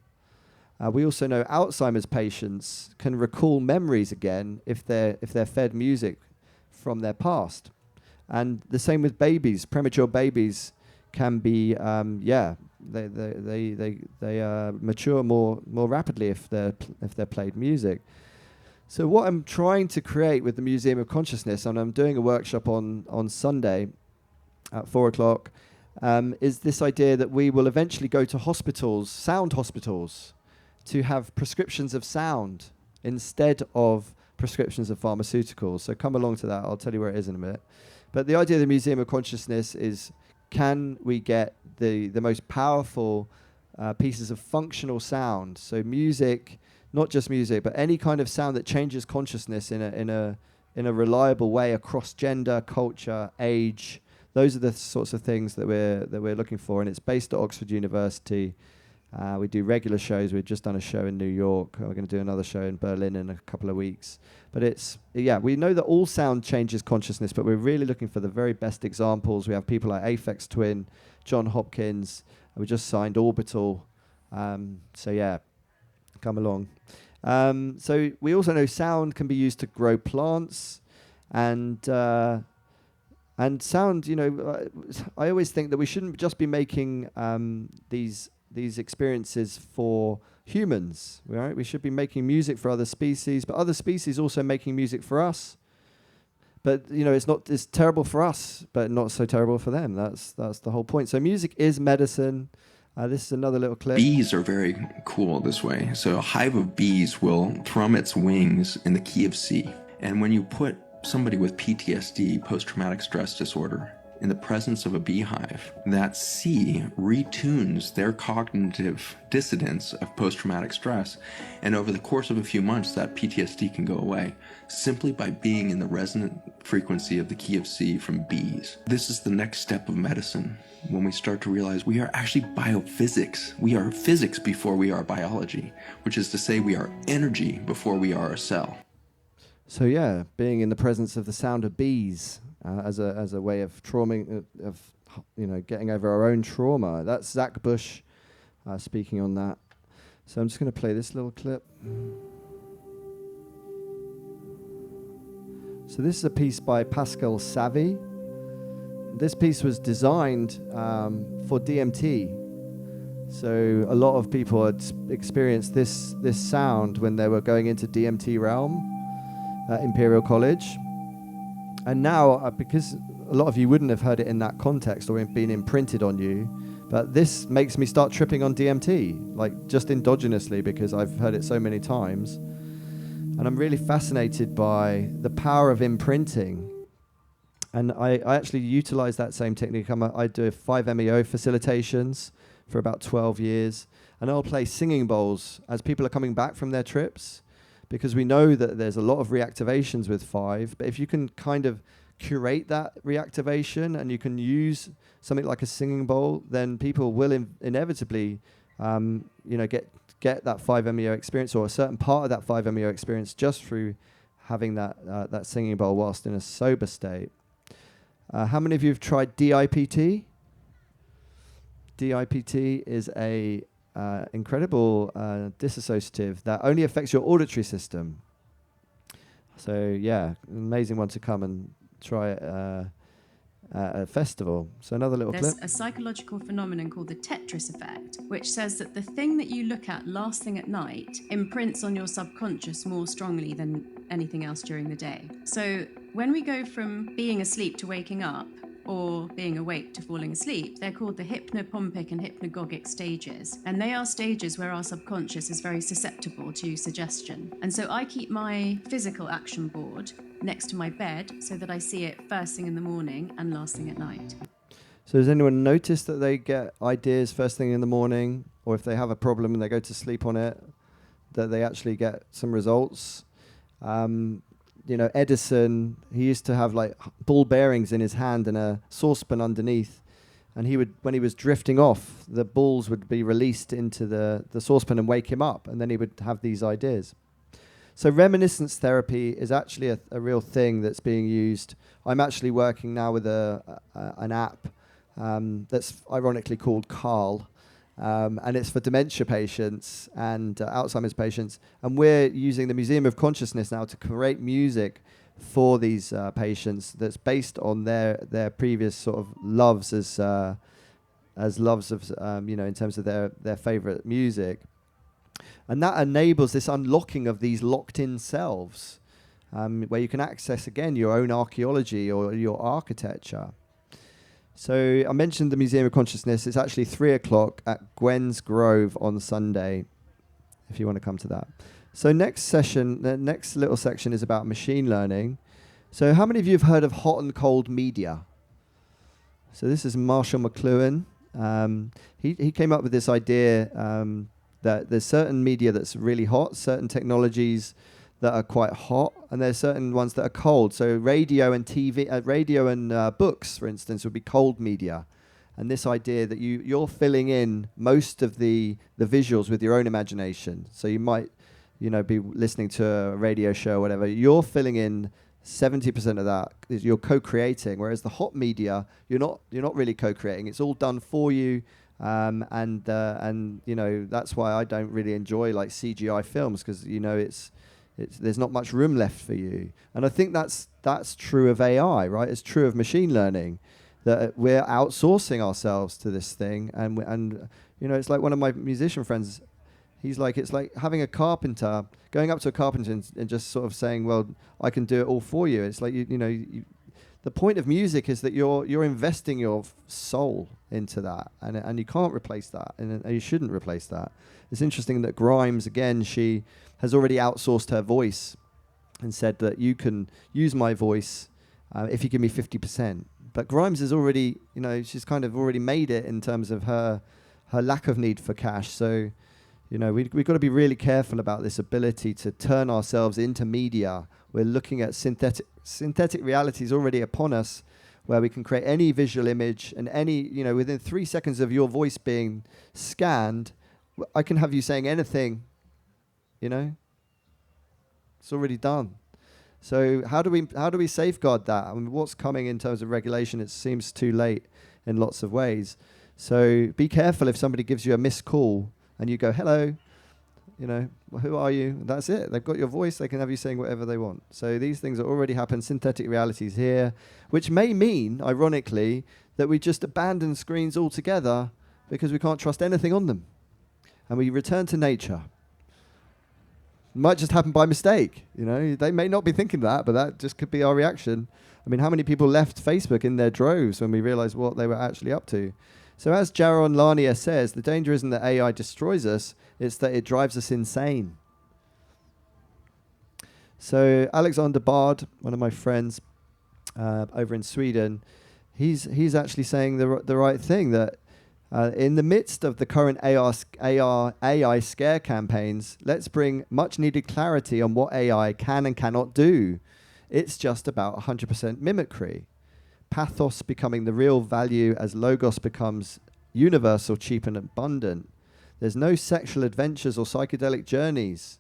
We also know Alzheimer's patients can recall memories again if they're fed music from their past. And the same with babies. Premature babies can be, they mature more rapidly if they're played music. So what I'm trying to create with the Museum of Consciousness, and I'm doing a workshop on Sunday at 4:00, is this idea that we will eventually go to hospitals, sound hospitals, to have prescriptions of sound instead of prescriptions of pharmaceuticals. So come along to that. I'll tell you where it is in a minute. But the idea of the Museum of Consciousness is, can we get the most powerful pieces of functional sound? So music, not just music, but any kind of sound that changes consciousness in a reliable way across gender, culture, age. Those are the sorts of things that we're looking for, and it's based at Oxford University. We do regular shows. We've just done a show in New York. We're going to do another show in Berlin in a couple of weeks. But we know that all sound changes consciousness, but we're really looking for the very best examples. We have people like Aphex Twin, John Hopkins. We just signed Orbital. Come along. So we also know sound can be used to grow plants, and sound. I always think that we shouldn't just be making these experiences for humans, right? We should be making music for other species, but other species also making music for us. But it's terrible for us, but not so terrible for them. That's the whole point. So music is medicine. This is another little clip. Bees are very cool this way. So a hive of bees will thrum its wings in the key of C. And when you put somebody with PTSD, post-traumatic stress disorder, in the presence of a beehive, that C retunes their cognitive dissonance of post-traumatic stress, and over the course of a few months, that PTSD can go away simply by being in the resonant frequency of the key of C from bees. This is the next step of medicine, when we start to realize we are actually biophysics. We are physics before we are biology, which is to say we are energy before we are a cell. So yeah, being in the presence of the sound of bees as a way of getting over our own trauma. That's Zach Bush speaking on that. So I'm just going to play this little clip. So this is a piece by Pascal Savy. This piece was designed for DMT. So a lot of people had experienced this sound when they were going into DMT realm at Imperial College. And now, because a lot of you wouldn't have heard it in that context or been imprinted on you, but this makes me start tripping on DMT, like just endogenously, because I've heard it so many times. And I'm really fascinated by the power of imprinting. And I actually utilize that same technique. I do 5-MeO facilitations for about 12 years. And I'll play singing bowls as people are coming back from their trips, because we know that there's a lot of reactivations with 5. But if you can kind of curate that reactivation and you can use something like a singing bowl, then people will inevitably get that 5-MeO experience, or a certain part of that 5-MeO experience, just through having that singing bowl whilst in a sober state. How many of you have tried DIPT? DIPT is a incredible dissociative that only affects your auditory system. So yeah, amazing one to come and try it at a festival. So another little clip. There's a psychological phenomenon called the Tetris effect, which says that the thing that you look at last thing at night imprints on your subconscious more strongly than anything else during the day. So when we go from being asleep to waking up, or being awake to falling asleep, they're called the hypnopompic and hypnagogic stages. And they are stages where our subconscious is very susceptible to suggestion. And so I keep my physical action board next to my bed so that I see it first thing in the morning and last thing at night. So has anyone noticed that they get ideas first thing in the morning, or if they have a problem and they go to sleep on it, that they actually get some results? Edison, he used to have like ball bearings in his hand and a saucepan underneath. And he would, when he was drifting off, the balls would be released into the saucepan and wake him up. And then he would have these ideas. So reminiscence therapy is actually a real thing that's being used. I'm actually working now with an app that's ironically called Carl. And it's for dementia patients and Alzheimer's patients. And we're using the Museum of Consciousness now to create music for these patients that's based on their previous sort of loves as loves of, in terms of their favorite music. And that enables this unlocking of these locked-in selves, where you can access, again, your own archaeology or your architecture. So I mentioned the Museum of Consciousness. It's actually 3:00 at Gwen's Grove on Sunday, if you want to come to that. So the next little section is about machine learning. So how many of you have heard of hot and cold media? So this is Marshall McLuhan. He came up with this idea that there's certain media that's really hot, certain technologies that are quite hot, and there's certain ones that are cold. So radio and TV, radio and books, for instance, would be cold media. And this idea that you're filling in most of the visuals with your own imagination. So you might, be listening to a radio show or whatever. You're filling in 70% of that. You're co-creating, whereas the hot media, you're not really co-creating. It's all done for you. And that's why I don't really enjoy like CGI films, because there's not much room left for you. And I think that's true of AI, right? It's true of machine learning, that we're outsourcing ourselves to this thing. And it's like one of my musician friends, he's like, it's like having a carpenter, going up to a carpenter and just sort of saying, well, I can do it all for you. It's like, the point of music is that you're investing your soul into that, and you can't replace that, and you shouldn't replace that. It's interesting that Grimes, again, she has already outsourced her voice and said that you can use my voice if you give me 50%, But Grimes is already, she's kind of already made it in terms of her lack of need for cash. So, we've got to be really careful about this ability to turn ourselves into media. We're looking at synthetic realities already upon us, where we can create any visual image and any, within 3 seconds of your voice being scanned, I can have you saying anything, It's already done. So how do we safeguard that? I mean, what's coming in terms of regulation? It seems too late in lots of ways. So be careful if somebody gives you a missed call and you go, hello, who are you? And that's it. They've got your voice. They can have you saying whatever they want. So these things are already happening. Synthetic realities here, which may mean, ironically, that we just abandon screens altogether because we can't trust anything on them. And we return to nature. Might just happen by mistake. They may not be thinking that, but that just could be our reaction. I mean, how many people left Facebook in their droves when we realized what they were actually up to? So as Jaron Lanier says, the danger isn't that AI destroys us, it's that it drives us insane. So Alexander Bard, one of my friends over in Sweden, he's actually saying the right thing, that in the midst of the current AI scare campaigns, let's bring much needed clarity on what AI can and cannot do. It's just about 100% mimicry. Pathos becoming the real value as logos becomes universal, cheap and abundant. There's no sexual adventures or psychedelic journeys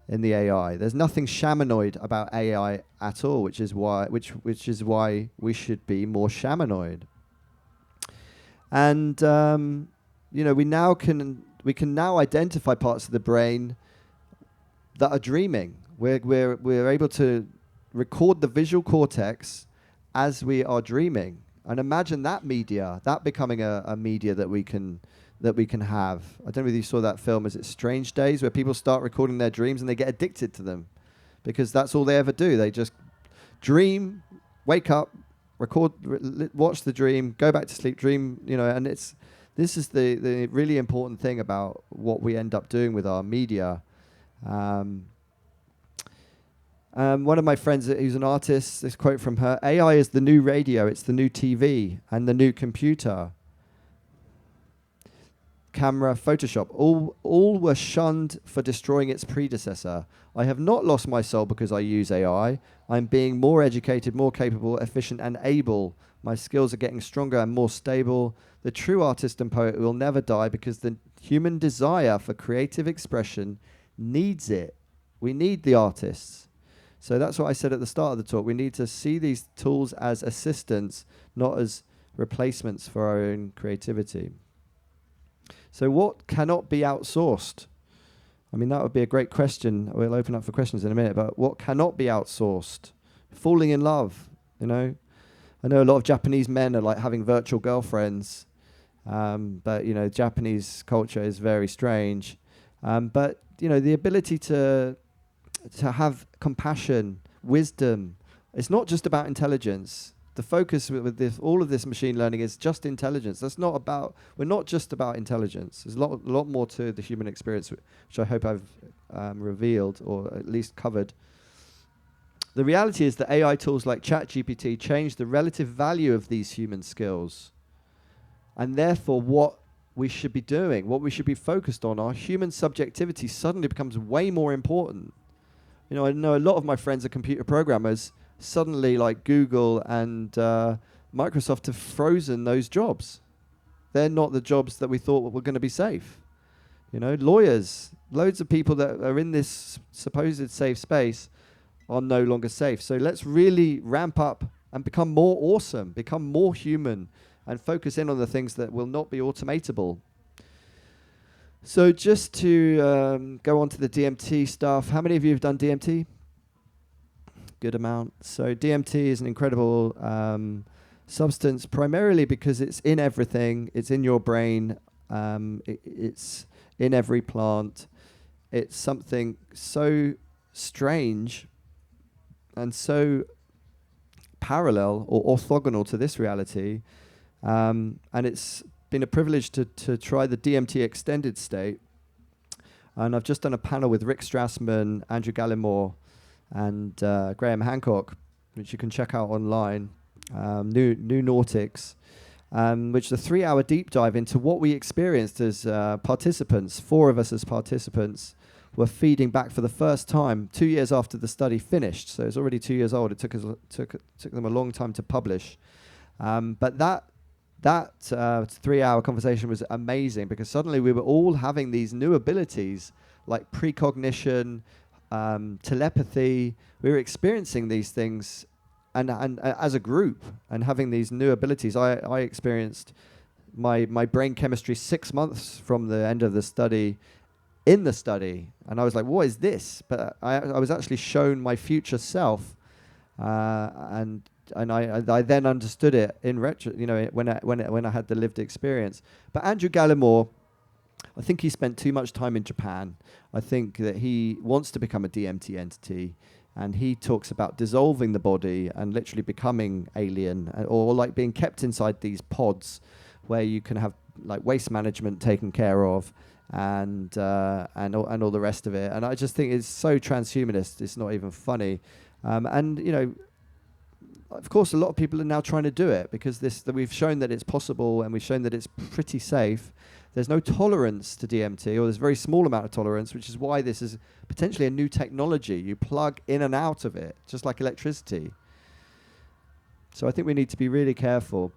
in the AI. There's nothing shamanoid about AI at all, which is why we should be more shamanoid. And we can now identify parts of the brain that are dreaming. We're able to record the visual cortex as we are dreaming, and imagine that becoming a media that we can have. I don't know if you saw that film. Is it Strange Days, where people start recording their dreams and they get addicted to them because that's all they ever do. They just dream, wake up, record, watch the dream, go back to sleep, dream. And this is the really important thing about what we end up doing with our media. One of my friends who's an artist, this quote from her: AI is the new radio, it's the new TV and the new computer. Camera, Photoshop, all were shunned for destroying its predecessor. I have not lost my soul because I use AI. I'm being more educated, more capable, efficient and able. My skills are getting stronger and more stable. The true artist and poet will never die because the human desire for creative expression needs it. We need the artists. So that's what I said at the start of the talk. We need to see these tools as assistants, not as replacements for our own creativity. So what cannot be outsourced? I mean, that would be a great question. We'll open up for questions in a minute, but what cannot be outsourced? Falling in love, I know a lot of Japanese men are like having virtual girlfriends, but, Japanese culture is very strange. But, the ability to have compassion, wisdom, it's not just about intelligence. The focus with this, all of this machine learning is just intelligence. We're not just about intelligence. There's a lot more to the human experience, which I hope I've revealed or at least covered. The reality is that AI tools like ChatGPT change the relative value of these human skills. And therefore, what we should be doing, what we should be focused on, our human subjectivity suddenly becomes way more important. I know a lot of my friends are computer programmers. Suddenly, like Google and Microsoft have frozen those jobs. They're not the jobs that we thought were going to be safe. Lawyers, loads of people that are in this supposed safe space are no longer safe. So let's really ramp up and become more awesome, become more human, and focus in on the things that will not be automatable. So just to go on to the DMT stuff, how many of you have done DMT? Good amount. So DMT is an incredible substance, primarily because it's in everything. It's in your brain. It's in every plant. It's something so strange and so parallel or orthogonal to this reality. And it's been a privilege to try the DMT extended state. And I've just done a panel with Rick Strassman, Andrew Gallimore, and Graham Hancock, which you can check out online. New Nautics, which is a 3-hour deep dive into what we experienced as participants. 4 of us as participants were feeding back for the first time 2 years after the study finished. So it's already 2 years old. It took them a long time to publish. But that 3-hour conversation was amazing, because suddenly we were all having these new abilities like precognition, telepathy. We were experiencing these things and as a group and having these new abilities. I experienced my brain chemistry 6 months from the end of the study in the study, and I was like, what is this? But I was actually shown my future self, and I then understood it in retro, when I had the lived experience. But Andrew Gallimore, I think he spent too much time in Japan. I think that he wants to become a DMT entity, and he talks about dissolving the body and literally becoming alien, or like being kept inside these pods where you can have like waste management taken care of, and all the rest of it. And I just think it's so transhumanist, it's not even funny. Of course, a lot of people are now trying to do it because we've shown that it's possible, and we've shown that it's pretty safe. There's no tolerance to DMT, or there's a very small amount of tolerance, which is why this is potentially a new technology. You plug in and out of it, just like electricity. So I think we need to be really careful.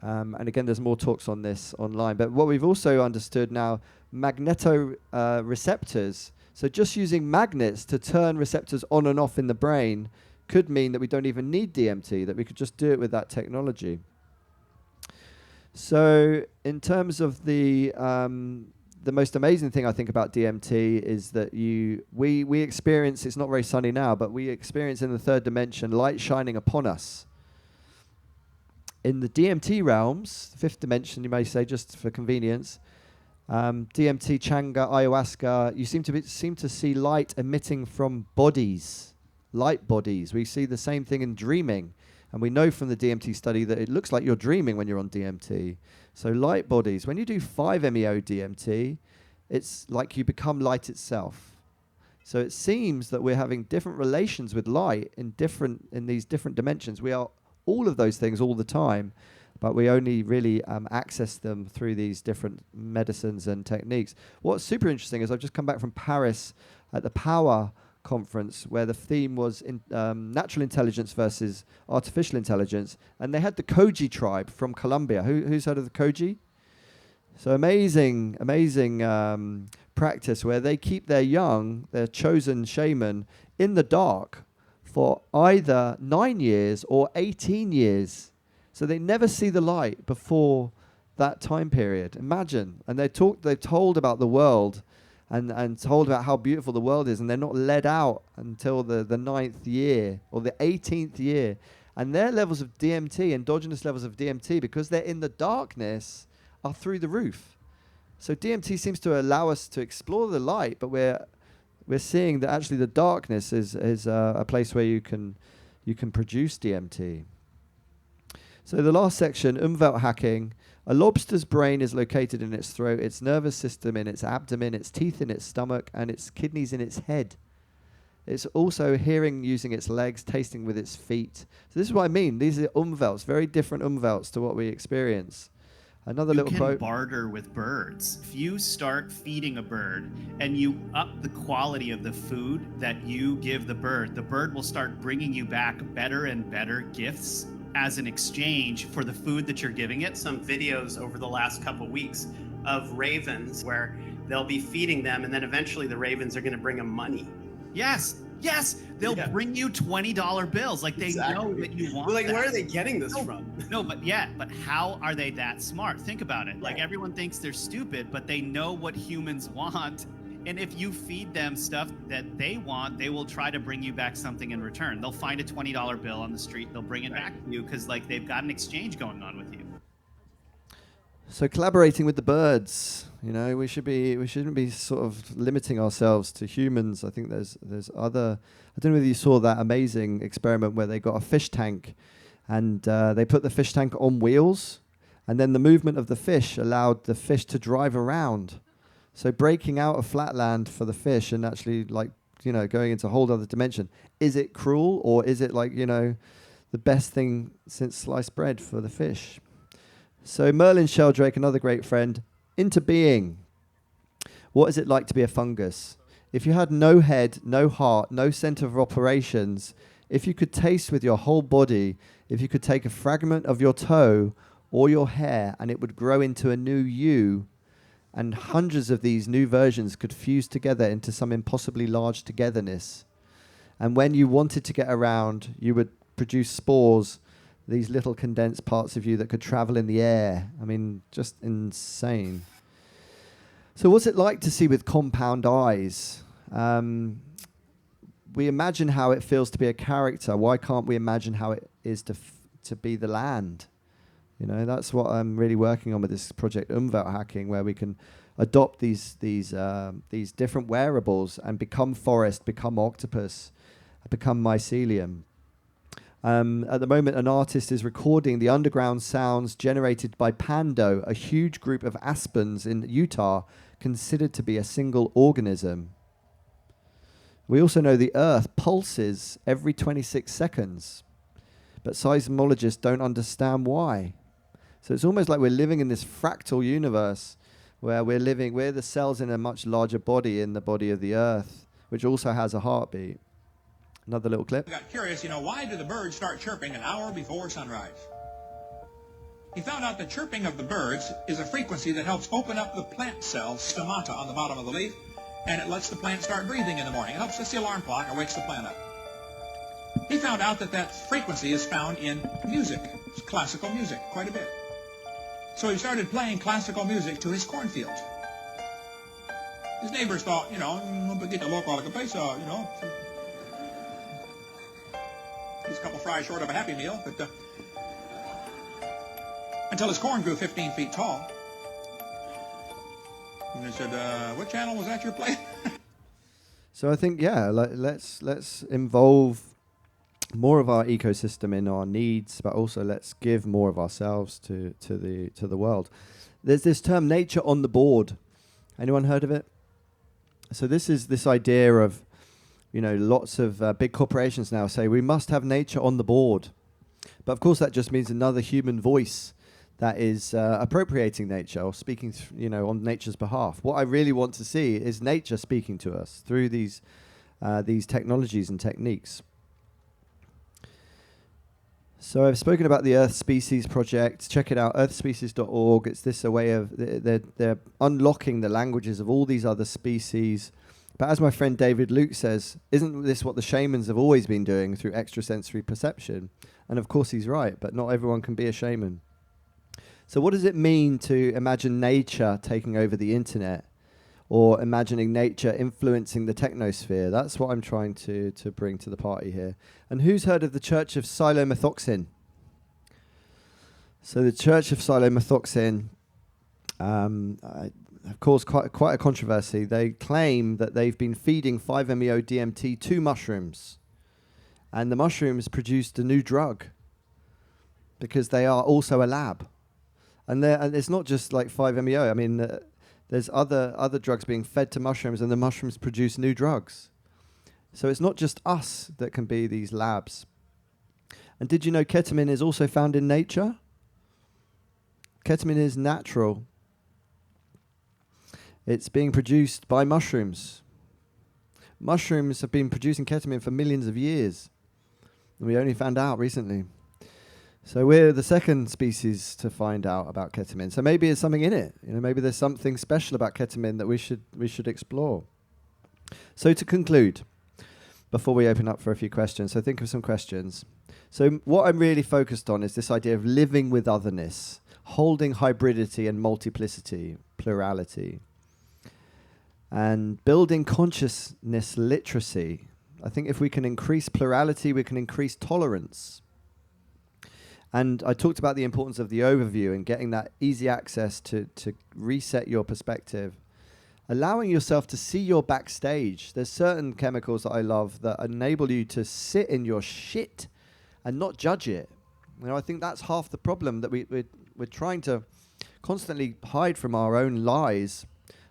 And again, there's more talks on this online. But what we've also understood now, magnetoreceptors. So just using magnets to turn receptors on and off in the brain could mean that we don't even need DMT, that we could just do it with that technology. So in terms of the most amazing thing I think about DMT is that we experience, it's not very sunny now, but we experience in the third dimension light shining upon us. In the DMT realms, fifth dimension, you may say, just for convenience, DMT, Changa, ayahuasca, you seem to see light emitting from bodies, light bodies. We see the same thing in dreaming, and we know from the DMT study that it looks like you're dreaming when you're on DMT. So light bodies. When you do 5-MeO DMT, it's like you become light itself. So it seems that we're having different relations with light in these different dimensions. We are all of those things all the time, but we only really access them through these different medicines and techniques. What's super interesting is I've just come back from Paris at the Power conference, where the theme was natural intelligence versus artificial intelligence, and they had the Koji tribe from Colombia. Who's heard of the Koji? So amazing practice where they keep their chosen shaman in the dark for either 9 years or 18 years. So they never see the light before that time period. Imagine. And they're told about the world and told about how beautiful the world is, and they're not let out until the 9th year or the 18th year. And their levels of DMT, endogenous levels of DMT, because they're in the darkness, are through the roof. So DMT seems to allow us to explore the light, but we're seeing that actually the darkness is a place where you can produce DMT. So the last section, Umwelt hacking. A lobster's brain is located in its throat, its nervous system in its abdomen, its teeth in its stomach, and its kidneys in its head. It's also hearing using its legs, tasting with its feet. So this is what I mean. These are Umwelts, very different Umwelts to what we experience. Another little quote. You can barter with birds. If you start feeding a bird and you up the quality of the food that you give the bird will start bringing you back better and better gifts as an exchange for the food that you're giving it. Some videos over the last couple weeks of ravens where they'll be feeding them, and then eventually the ravens are going to bring them money. Yes, they'll bring you $20 bills. Like they know that you want. Like, where are they getting this from? No, but how are they that smart? Think about it. Like everyone thinks they're stupid, but they know what humans want. And if you feed them stuff that they want, they will try to bring you back something in return. They'll find a $20 bill on the street. They'll bring it back to you because like they've got an exchange going on with you. So collaborating with the birds, we shouldn't be sort of limiting ourselves to humans. I think there's other. I don't know whether you saw that amazing experiment where they got a fish tank, and they put the fish tank on wheels, and then the movement of the fish allowed the fish to drive around. So breaking out of flatland for the fish and actually going into a whole other dimension. Is it cruel, or is it like, the best thing since sliced bread for the fish. So Merlin Sheldrake, another great friend, into being. What is it like to be a fungus? If you had no head, no heart, no center of operations, if you could taste with your whole body, if you could take a fragment of your toe or your hair and it would grow into a new you, and hundreds of these new versions could fuse together into some impossibly large togetherness. And when you wanted to get around, you would produce spores, these little condensed parts of you that could travel in the air. I mean, just insane. So what's it like to see with compound eyes? We imagine how it feels to be a character. Why can't we imagine how it is to be the land? You know, that's what I'm really working on with this project Umwelthacking, where we can adopt these different wearables and become forest, become octopus, become mycelium. At the moment, an artist is recording the underground sounds generated by Pando, a huge group of aspens in Utah, considered to be a single organism. We also know the Earth pulses every 26 seconds, but seismologists don't understand why. So it's almost like we're living in this fractal universe where we're the cells in a much larger body, in the body of the Earth, which also has a heartbeat. Another little clip. I got curious, why do the birds start chirping an hour before sunrise? He found out the chirping of the birds is a frequency that helps open up the plant cell stomata on the bottom of the leaf, and it lets the plant start breathing in the morning. It helps us the alarm clock and wakes the plant up. He found out that frequency is found in music, classical music, quite a bit. So he started playing classical music to his cornfields. His neighbors thought, un poquito loco a la cabeza, he's a couple fries short of a Happy Meal, but until his corn grew 15 feet tall. And they said, what channel was that you're playing? So I think, let's involve more of our ecosystem in our needs, but also let's give more of ourselves to the world. There's this term, nature on the board. Anyone heard of it? So this is this idea of, lots of big corporations now say we must have nature on the board. But of course that just means another human voice that is appropriating nature or speaking, on nature's behalf. What I really want to see is nature speaking to us through these technologies and techniques. So I've spoken about the Earth Species Project. Check it out, earthspecies.org. It's this a way of, they're unlocking the languages of all these other species. But as my friend David Luke says, isn't this what the shamans have always been doing through extrasensory perception? And of course he's right, but not everyone can be a shaman. So what does it mean to imagine nature taking over the internet, or imagining nature influencing the technosphere? That's what I'm trying to bring to the party here. And who's heard of the Church of Silomethoxin? So the Church of Silomethoxin have caused quite a controversy. They claim that they've been feeding 5-MeO-DMT to mushrooms, and the mushrooms produced a new drug because they are also a lab. And it's not just like 5-MeO. I mean, there's other drugs being fed to mushrooms, and the mushrooms produce new drugs. So it's not just us that can be these labs. And did you know ketamine is also found in nature? Ketamine is natural. It's being produced by mushrooms. Mushrooms have been producing ketamine for millions of years, and we only found out recently. So we're the second species to find out about ketamine. So maybe there's something in it. Maybe there's something special about ketamine that we should explore. So to conclude, before we open up for a few questions, so think of some questions. So what I'm really focused on is this idea of living with otherness, holding hybridity and multiplicity, plurality, and building consciousness literacy. I think if we can increase plurality, we can increase tolerance. And I talked about the importance of the overview and getting that easy access to reset your perspective. Allowing yourself to see your backstage. There's certain chemicals that I love that enable you to sit in your shit and not judge it. I think that's half the problem, that we're trying to constantly hide from our own lies.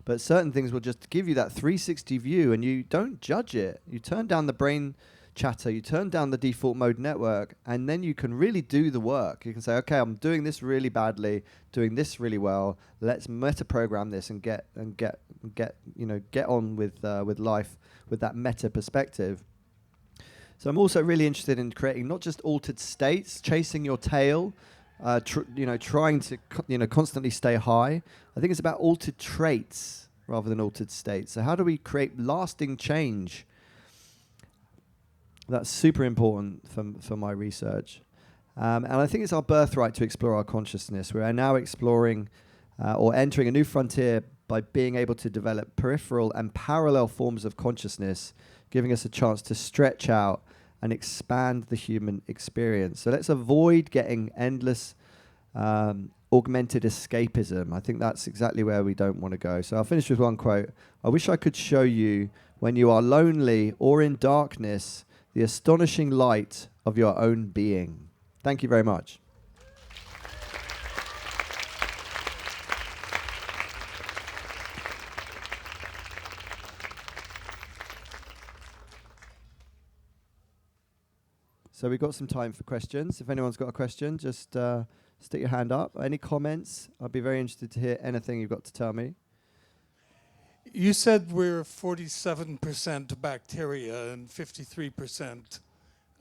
But certain things will just give you that 360 view, and you don't judge it. You turn down the brain chatter, you turn down the default mode network, and then you can really do the work. You can say, okay, I'm doing this really badly, doing this really well. Let's meta program this and get on with life with that meta perspective. So I'm also really interested in creating not just altered states, chasing your tail, trying to constantly stay high. I think it's about altered traits rather than altered states. So how do we create lasting change? That's super important for my research. And I think it's our birthright to explore our consciousness. We are now exploring or entering a new frontier by being able to develop peripheral and parallel forms of consciousness, giving us a chance to stretch out and expand the human experience. So let's avoid getting endless augmented escapism. I think that's exactly where we don't want to go. So I'll finish with one quote. I wish I could show you, when you are lonely or in darkness, the astonishing light of your own being. Thank you very much. So we've got some time for questions. If anyone's got a question, just stick your hand up. Any comments? I'd be very interested to hear anything you've got to tell me. You said we're 47% bacteria and 53%,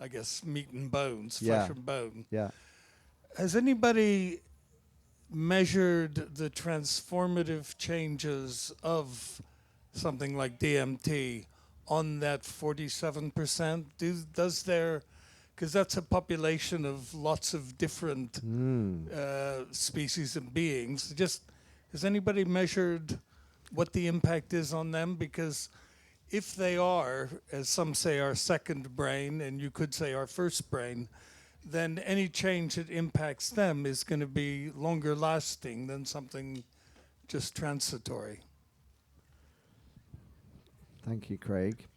I guess, meat and bones, flesh and bone. Yeah. Has anybody measured the transformative changes of something like DMT on that 47%? Does there, because that's a population of lots of different species and beings. Just, has anybody measured what the impact is on them? Because if they are, as some say, our second brain, and you could say our first brain, then any change that impacts them is going to be longer lasting than something just transitory. Thank you, Craig.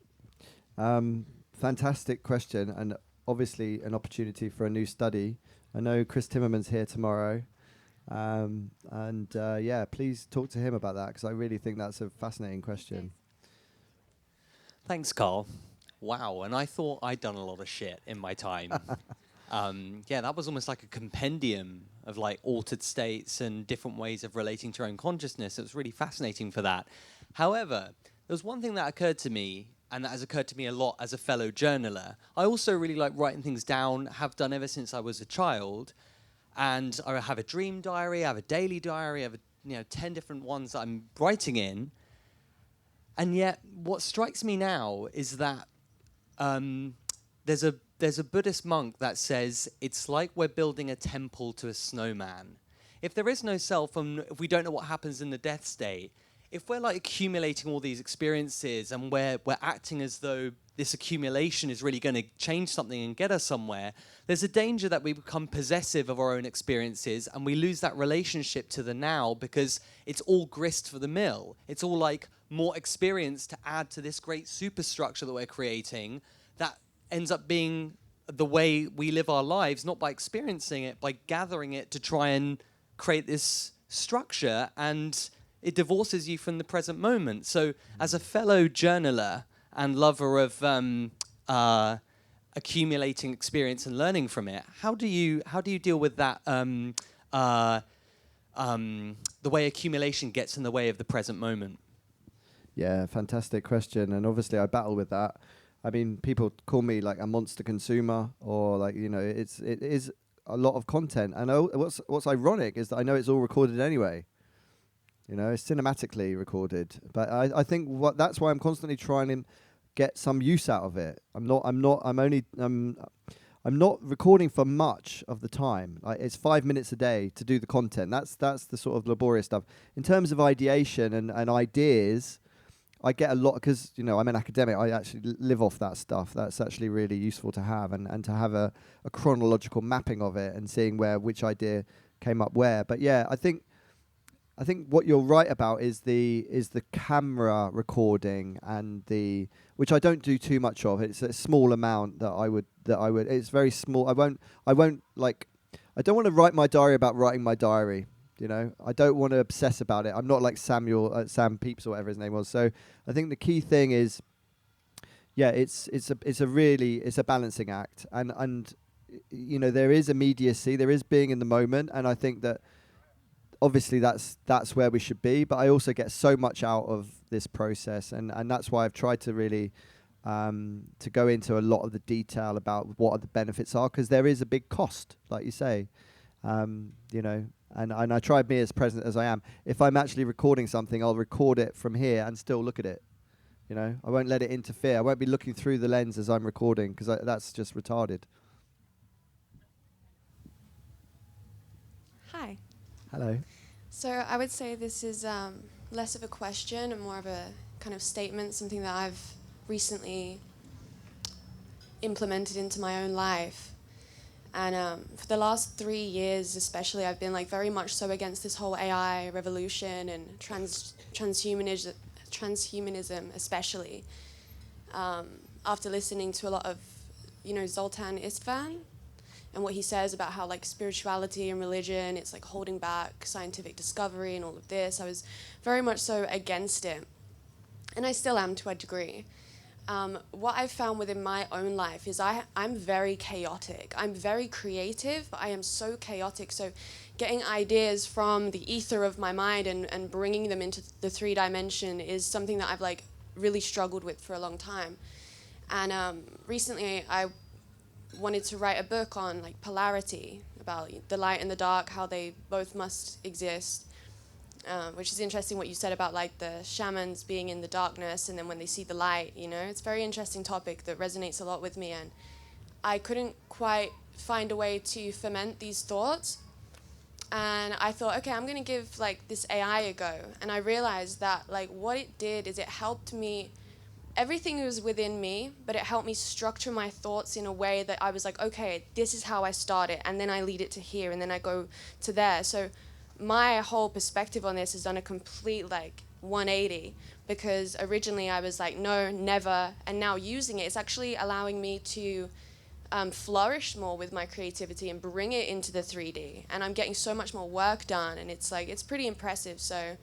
Fantastic question, and obviously an opportunity for a new study. I know Chris Timmerman's here tomorrow. Please talk to him about that, because I really think that's a fascinating question. Thanks, Carl. Wow, and I thought I'd done a lot of shit in my time. That was almost like a compendium of like altered states and different ways of relating to your own consciousness. It was really fascinating for that. However, there was one thing that occurred to me, and that has occurred to me a lot as a fellow journaler. I also really like writing things down, have done ever since I was a child. And I have a dream diary, I have a daily diary, I have 10 different ones that I'm writing in. And yet, what strikes me now is that there's a Buddhist monk that says it's like we're building a temple to a snowman. If there is no self, and if we don't know what happens in the death state, if we're like accumulating all these experiences and we're acting as though this accumulation is really going to change something and get us somewhere, there's a danger that we become possessive of our own experiences and we lose that relationship to the now, because it's all grist for the mill. It's all like more experience to add to this great superstructure that we're creating that ends up being the way we live our lives, not by experiencing it, by gathering it to try and create this structure, and it divorces you from the present moment. So as a fellow journaler and lover of accumulating experience and learning from it, how do you deal with that? The way accumulation gets in the way of the present moment. Yeah, fantastic question, and obviously I battle with that. I mean, people call me like a monster consumer, or like it is a lot of content. And what's ironic is that I know it's all recorded anyway. It's cinematically recorded, but I think that's why I'm constantly trying to get some use out of it. I'm not recording for much of the time. It's 5 minutes a day to do the content. That's the sort of laborious stuff. In terms of ideation and ideas, I get a lot, because I'm an academic. I actually live off that stuff. That's actually really useful to have, and to have a chronological mapping of it and seeing which idea came up where. But yeah, I think what you're right about is the camera recording, and which I don't do too much of. It's a small amount that I would. It's very small. I don't want to write my diary about writing my diary. I don't want to obsess about it. I'm not like Sam Pepys or whatever his name was. So I think the key thing is, yeah, it's a balancing act, and you know, there is immediacy, there is being in the moment, and I think that obviously that's where we should be. But I also get so much out of this process, and that's why I've tried to really to go into a lot of the detail about what the benefits are, because there is a big cost, like you say, you know. And I try to be as present as I am. If I'm actually recording something, I'll record it from here and still look at it. You know, I won't let it interfere. I won't be looking through the lens as I'm recording, because that's just retarded. Hi. Hello. So I would say this is less of a question and more of a kind of statement, something that I've recently implemented into my own life. And for the last 3 years especially, I've been like very much so against this whole AI revolution and transhumanism especially. After listening to a lot of, you know, Zoltan Istvan and what he says about how like spirituality and religion, it's like holding back scientific discovery and all of this, I was very much so against it. And I still am to a degree. What I've found within my own life is I'm very chaotic. I'm very creative, but I am so chaotic. So getting ideas from the ether of my mind and bringing them into the 3D is something that I've like really struggled with for a long time. And recently I wanted to write a book on like polarity, about the light and the dark, how they both must exist. Which is interesting what you said about like the shamans being in the darkness and then when they see the light, you know. It's a very interesting topic that resonates a lot with me, and I couldn't quite find a way to ferment these thoughts. And I thought, okay, I'm going to give like this AI a go. And I realized that like what it did is it helped me, everything was within me, but it helped me structure my thoughts in a way that I was like, okay, this is how I start it, and then I lead it to here, and then I go to there. So my whole perspective on this has done a complete like 180, because originally I was like, no, never, and now using it, it's actually allowing me to flourish more with my creativity and bring it into the 3D, and I'm getting so much more work done, and it's like, it's pretty impressive. So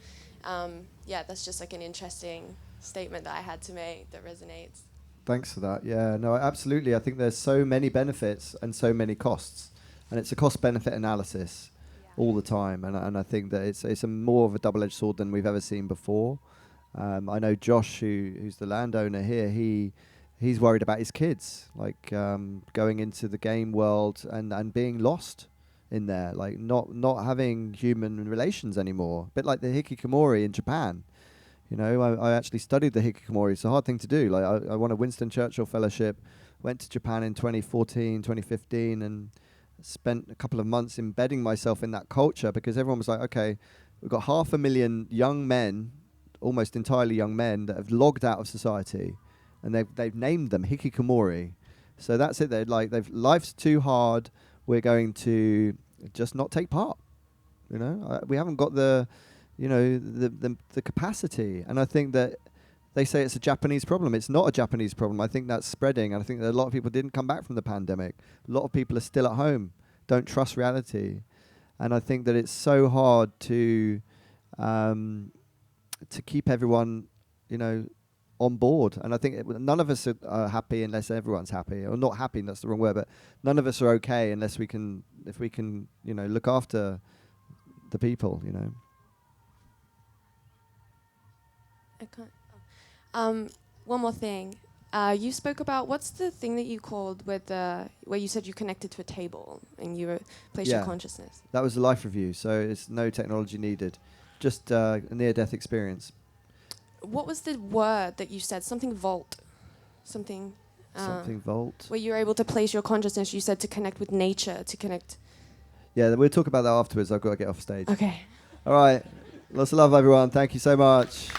yeah, that's just like an interesting statement that I had to make that resonates. Thanks for that. Yeah, no, absolutely. I think there's so many benefits and so many costs, and it's a cost-benefit analysis all the time, and I think that it's a more of a double-edged sword than we've ever seen before. I know Josh, who's the landowner here, he's worried about his kids, like going into the game world and being lost in there, like not having human relations anymore. A bit like the hikikomori in Japan. You know, I actually studied the hikikomori. It's a hard thing to do. Like I won a Winston Churchill Fellowship, went to Japan in 2014, 2015, and spent a couple of months embedding myself in that culture, because everyone was like, okay, we've got 500,000 young men, almost entirely young men, that have logged out of society, and they've named them hikikomori. So that's it. They're like, life's too hard. We're going to just not take part. You know, we haven't got the capacity. And I think that they say it's a Japanese problem. It's not a Japanese problem. I think that's spreading. And I think that a lot of people didn't come back from the pandemic. A lot of people are still at home, don't trust reality. And I think that it's so hard to keep everyone, you know, on board. And I think none of us are happy unless everyone's happy. Or not happy, that's the wrong word, but none of us are okay unless if we can, you know, look after the people, you know. I can't. One more thing. You spoke about, what's the thing that you called with where you said you connected to a table and you placed your consciousness? That was a life review, so it's no technology needed, just a near-death experience. What was the word that you said? Something vault. Something vault. Where you were able to place your consciousness, you said to connect with nature, to connect. Yeah, we'll talk about that afterwards. I've got to get off stage. Okay. All right. Lots of love, everyone. Thank you so much.